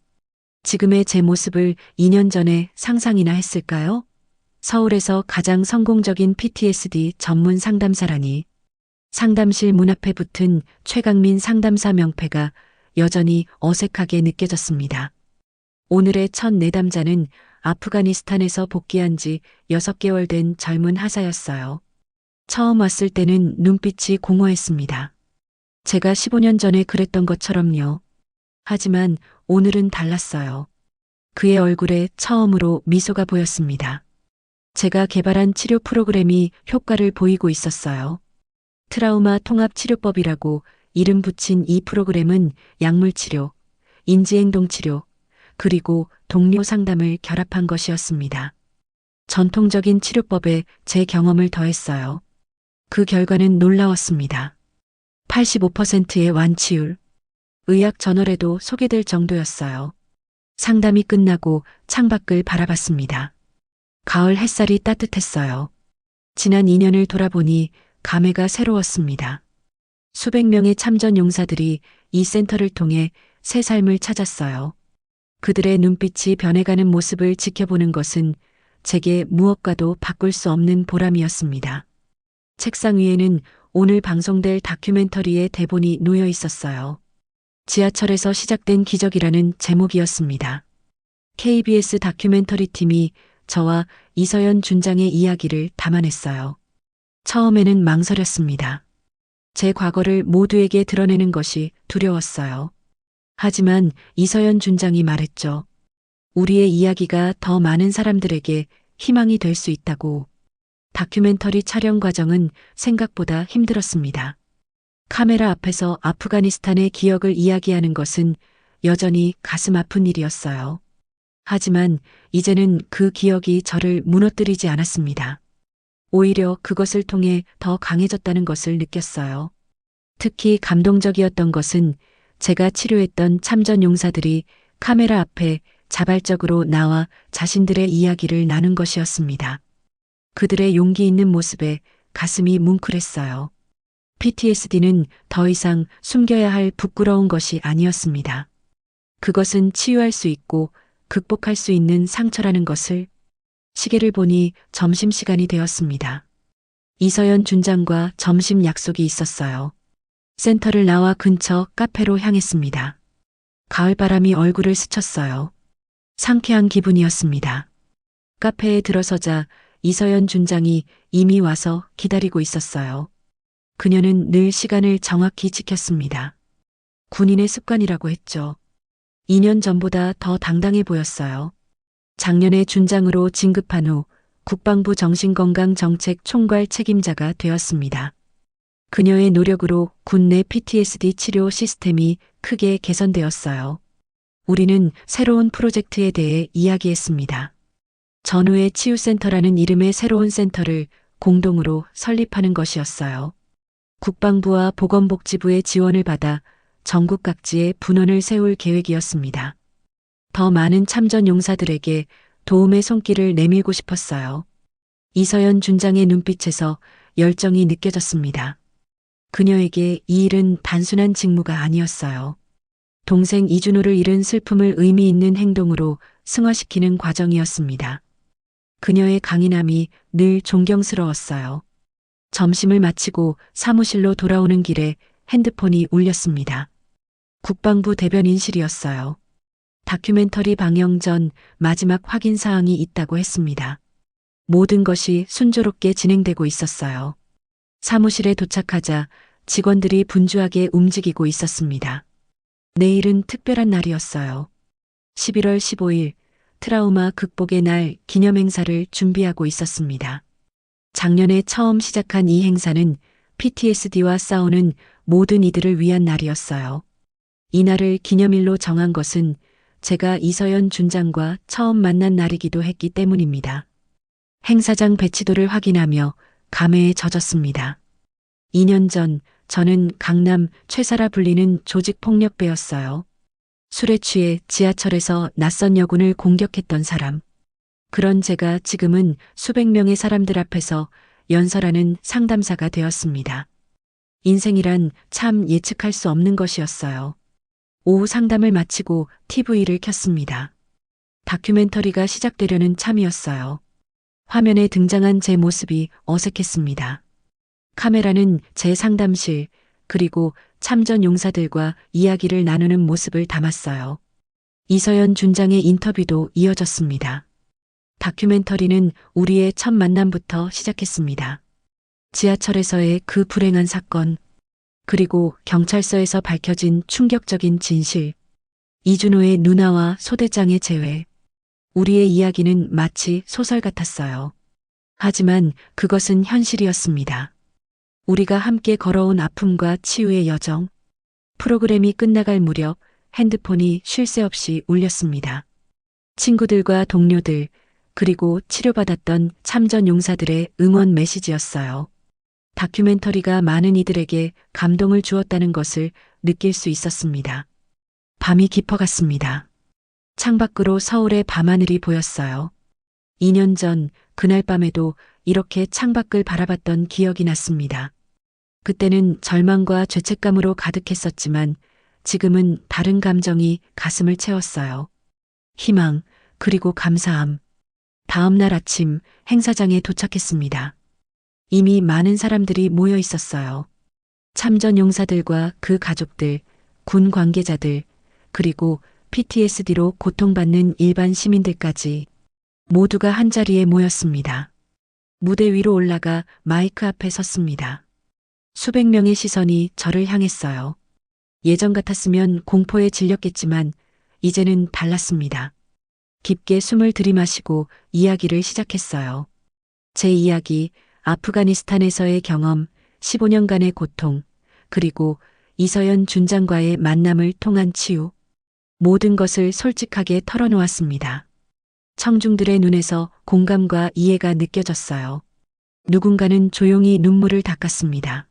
지금의 제 모습을 2년 전에 상상이나 했을까요? 서울에서 가장 성공적인 PTSD 전문 상담사라니. 상담실 문 앞에 붙은 최강민 상담사 명패가 여전히 어색하게 느껴졌습니다. 오늘의 첫 내담자는 아프가니스탄에서 복귀한 지 6개월 된 젊은 하사였어요. 처음 왔을 때는 눈빛이 공허했습니다. 제가 15년 전에 그랬던 것처럼요. 하지만 오늘은 달랐어요. 그의 얼굴에 처음으로 미소가 보였습니다. 제가 개발한 치료 프로그램이 효과를 보이고 있었어요. 트라우마 통합 치료법이라고 이름 붙인 이 프로그램은 약물 치료, 인지행동 치료, 그리고 동료 상담을 결합한 것이었습니다. 전통적인 치료법에 제 경험을 더했어요. 그 결과는 놀라웠습니다. 85%의 완치율. 의학 저널에도 소개될 정도였어요. 상담이 끝나고 창밖을 바라봤습니다. 가을 햇살이 따뜻했어요. 지난 2년을 돌아보니 감회가 새로웠습니다. 수백 명의 참전 용사들이 이 센터를 통해 새 삶을 찾았어요. 그들의 눈빛이 변해가는 모습을 지켜보는 것은 제게 무엇과도 바꿀 수 없는 보람이었습니다. 책상 위에는 오늘 방송될 다큐멘터리의 대본이 놓여 있었어요. 지하철에서 시작된 기적이라는 제목이었습니다. KBS 다큐멘터리 팀이 저와 이서연 준장의 이야기를 담아냈어요. 처음에는 망설였습니다. 제 과거를 모두에게 드러내는 것이 두려웠어요. 하지만 이서연 준장이 말했죠. 우리의 이야기가 더 많은 사람들에게 희망이 될 수 있다고. 다큐멘터리 촬영 과정은 생각보다 힘들었습니다. 카메라 앞에서 아프가니스탄의 기억을 이야기하는 것은 여전히 가슴 아픈 일이었어요. 하지만 이제는 그 기억이 저를 무너뜨리지 않았습니다. 오히려 그것을 통해 더 강해졌다는 것을 느꼈어요. 특히 감동적이었던 것은 제가 치료했던 참전 용사들이 카메라 앞에 자발적으로 나와 자신들의 이야기를 나눈 것이었습니다. 그들의 용기 있는 모습에 가슴이 뭉클했어요. PTSD는 더 이상 숨겨야 할 부끄러운 것이 아니었습니다. 그것은 치유할 수 있고 극복할 수 있는 상처라는 것을. 시계를 보니 점심시간이 되었습니다. 이서연 준장과 점심 약속이 있었어요. 센터를 나와 근처 카페로 향했습니다. 가을바람이 얼굴을 스쳤어요. 상쾌한 기분이었습니다. 카페에 들어서자 이서연 준장이 이미 와서 기다리고 있었어요. 그녀는 늘 시간을 정확히 지켰습니다. 군인의 습관이라고 했죠. 2년 전보다 더 당당해 보였어요. 작년에 준장으로 진급한 후 국방부 정신건강정책 총괄 책임자가 되었습니다. 그녀의 노력으로 군 내 PTSD 치료 시스템이 크게 개선되었어요. 우리는 새로운 프로젝트에 대해 이야기했습니다. 전후의 치유센터라는 이름의 새로운 센터를 공동으로 설립하는 것이었어요. 국방부와 보건복지부의 지원을 받아 전국 각지에 분원을 세울 계획이었습니다. 더 많은 참전 용사들에게 도움의 손길을 내밀고 싶었어요. 이서연 준장의 눈빛에서 열정이 느껴졌습니다. 그녀에게 이 일은 단순한 직무가 아니었어요. 동생 이준호를 잃은 슬픔을 의미 있는 행동으로 승화시키는 과정이었습니다. 그녀의 강인함이 늘 존경스러웠어요. 점심을 마치고 사무실로 돌아오는 길에 핸드폰이 울렸습니다. 국방부 대변인실이었어요. 다큐멘터리 방영 전 마지막 확인 사항이 있다고 했습니다. 모든 것이 순조롭게 진행되고 있었어요. 사무실에 도착하자 직원들이 분주하게 움직이고 있었습니다. 내일은 특별한 날이었어요. 11월 15일 트라우마 극복의 날 기념행사를 준비하고 있었습니다. 작년에 처음 시작한 이 행사는 PTSD와 싸우는 모든 이들을 위한 날이었어요. 이 날을 기념일로 정한 것은 제가 이서연 준장과 처음 만난 날이기도 했기 때문입니다. 행사장 배치도를 확인하며 감회에 젖었습니다. 2년 전 저는 강남 최사라 불리는 조직폭력배였어요. 술에 취해 지하철에서 낯선 여군을 공격했던 사람. 그런 제가 지금은 수백 명의 사람들 앞에서 연설하는 상담사가 되었습니다. 인생이란 참 예측할 수 없는 것이었어요. 오후 상담을 마치고 TV를 켰습니다. 다큐멘터리가 시작되려는 참이었어요. 화면에 등장한 제 모습이 어색했습니다. 카메라는 제 상담실, 그리고 참전 용사들과 이야기를 나누는 모습을 담았어요. 이서연 준장의 인터뷰도 이어졌습니다. 다큐멘터리는 우리의 첫 만남부터 시작했습니다. 지하철에서의 그 불행한 사건, 그리고 경찰서에서 밝혀진 충격적인 진실, 이준호의 누나와 소대장의 재회. 우리의 이야기는 마치 소설 같았어요. 하지만 그것은 현실이었습니다. 우리가 함께 걸어온 아픔과 치유의 여정. 프로그램이 끝나갈 무렵 핸드폰이 쉴 새 없이 울렸습니다. 친구들과 동료들, 그리고 치료받았던 참전 용사들의 응원 메시지였어요. 다큐멘터리가 많은 이들에게 감동을 주었다는 것을 느낄 수 있었습니다. 밤이 깊어갔습니다. 창밖으로 서울의 밤하늘이 보였어요. 2년 전 그날 밤에도 이렇게 창밖을 바라봤던 기억이 났습니다. 그때는 절망과 죄책감으로 가득했었지만 지금은 다른 감정이 가슴을 채웠어요. 희망, 그리고 감사함. 다음 날 아침 행사장에 도착했습니다. 이미 많은 사람들이 모여 있었어요. 참전 용사들과 그 가족들, 군 관계자들, 그리고 PTSD로 고통받는 일반 시민들까지 모두가 한자리에 모였습니다. 무대 위로 올라가 마이크 앞에 섰습니다. 수백 명의 시선이 저를 향했어요. 예전 같았으면 공포에 질렸겠지만 이제는 달랐습니다. 깊게 숨을 들이마시고 이야기를 시작했어요. 제 이야기, 아프가니스탄에서의 경험, 15년간의 고통, 그리고 이서연 준장과의 만남을 통한 치유. 모든 것을 솔직하게 털어놓았습니다. 청중들의 눈에서 공감과 이해가 느껴졌어요. 누군가는 조용히 눈물을 닦았습니다.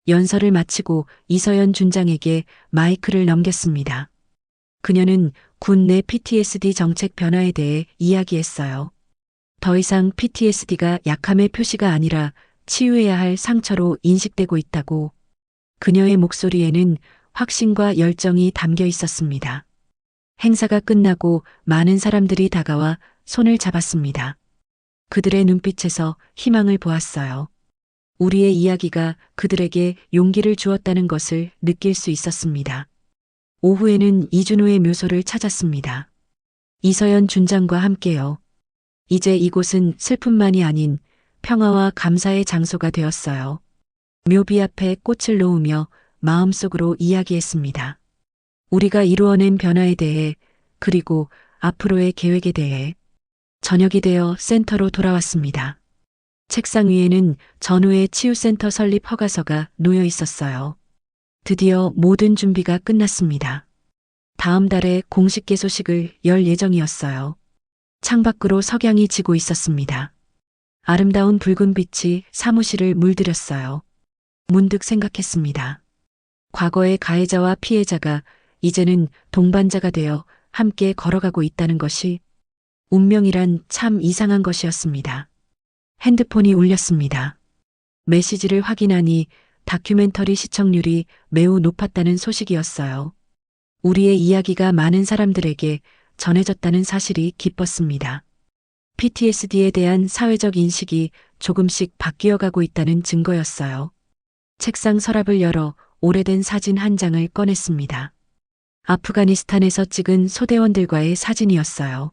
연설을 마치고 이서연 준장에게 마이크를 넘겼습니다. 그녀는 군 내 PTSD 정책 변화에 대해 이야기했어요. 더 이상 PTSD가 약함의 표시가 아니라 치유해야 할 상처로 인식되고 있다고. 그녀의 목소리에는 확신과 열정이 담겨 있었습니다. 행사가 끝나고 많은 사람들이 다가와 손을 잡았습니다. 그들의 눈빛에서 희망을 보았어요. 우리의 이야기가 그들에게 용기를 주었다는 것을 느낄 수 있었습니다. 오후에는 이준호의 묘소를 찾았습니다. 이서연 준장과 함께요. 이제 이곳은 슬픔만이 아닌 평화와 감사의 장소가 되었어요. 묘비 앞에 꽃을 놓으며 마음속으로 이야기했습니다. 우리가 이루어낸 변화에 대해, 그리고 앞으로의 계획에 대해. 저녁이 되어 센터로 돌아왔습니다. 책상 위에는 전후의 치유센터 설립 허가서가 놓여 있었어요. 드디어 모든 준비가 끝났습니다. 다음 달에 공식 개소식을 열 예정이었어요. 창밖으로 석양이 지고 있었습니다. 아름다운 붉은 빛이 사무실을 물들였어요. 문득 생각했습니다. 과거의 가해자와 피해자가 이제는 동반자가 되어 함께 걸어가고 있다는 것이 운명이란 참 이상한 것이었습니다. 핸드폰이 울렸습니다. 메시지를 확인하니 다큐멘터리 시청률이 매우 높았다는 소식이었어요. 우리의 이야기가 많은 사람들에게 전해졌다는 사실이 기뻤습니다. PTSD에 대한 사회적 인식이 조금씩 바뀌어가고 있다는 증거였어요. 책상 서랍을 열어 오래된 사진 한 장을 꺼냈습니다. 아프가니스탄에서 찍은 소대원들과의 사진이었어요.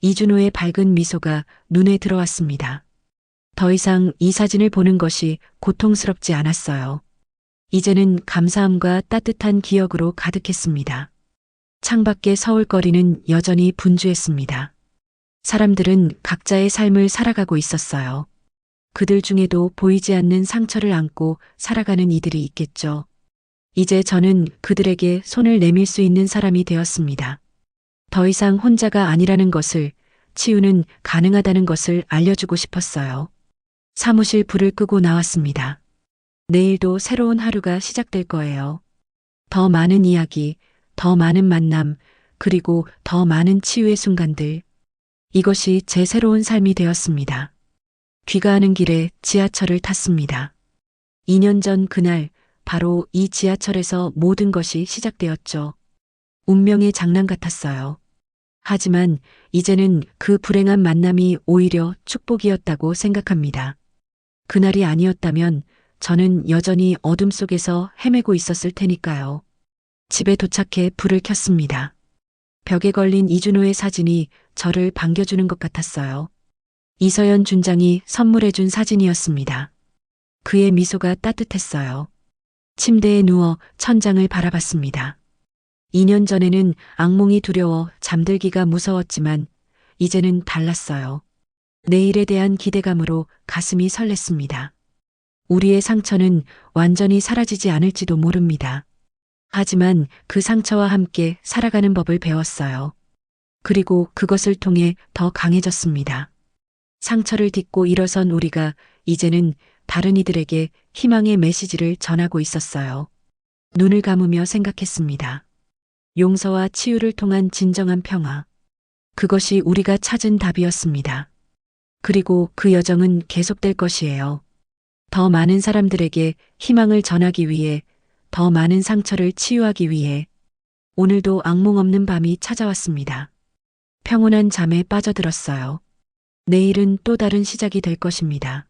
이준호의 밝은 미소가 눈에 들어왔습니다. 더 이상 이 사진을 보는 것이 고통스럽지 않았어요. 이제는 감사함과 따뜻한 기억으로 가득했습니다. 창밖의 서울거리는 여전히 분주했습니다. 사람들은 각자의 삶을 살아가고 있었어요. 그들 중에도 보이지 않는 상처를 안고 살아가는 이들이 있겠죠. 이제 저는 그들에게 손을 내밀 수 있는 사람이 되었습니다. 더 이상 혼자가 아니라는 것을, 치유는 가능하다는 것을 알려주고 싶었어요. 사무실 불을 끄고 나왔습니다. 내일도 새로운 하루가 시작될 거예요. 더 많은 이야기, 더 많은 만남, 그리고 더 많은 치유의 순간들. 이것이 제 새로운 삶이 되었습니다. 귀가하는 길에 지하철을 탔습니다. 2년 전 그날, 바로 이 지하철에서 모든 것이 시작되었죠. 운명의 장난 같았어요. 하지만 이제는 그 불행한 만남이 오히려 축복이었다고 생각합니다. 그날이 아니었다면 저는 여전히 어둠 속에서 헤매고 있었을 테니까요. 집에 도착해 불을 켰습니다. 벽에 걸린 이준호의 사진이 저를 반겨주는 것 같았어요. 이서연 준장이 선물해준 사진이었습니다. 그의 미소가 따뜻했어요. 침대에 누워 천장을 바라봤습니다. 2년 전에는 악몽이 두려워 잠들기가 무서웠지만 이제는 달랐어요. 내일에 대한 기대감으로 가슴이 설렜습니다. 우리의 상처는 완전히 사라지지 않을지도 모릅니다. 하지만 그 상처와 함께 살아가는 법을 배웠어요. 그리고 그것을 통해 더 강해졌습니다. 상처를 딛고 일어선 우리가 이제는 다른 이들에게 희망의 메시지를 전하고 있었어요. 눈을 감으며 생각했습니다. 용서와 치유를 통한 진정한 평화. 그것이 우리가 찾은 답이었습니다. 그리고 그 여정은 계속될 것이에요. 더 많은 사람들에게 희망을 전하기 위해, 더 많은 상처를 치유하기 위해. 오늘도 악몽 없는 밤이 찾아왔습니다. 평온한 잠에 빠져들었어요. 내일은 또 다른 시작이 될 것입니다.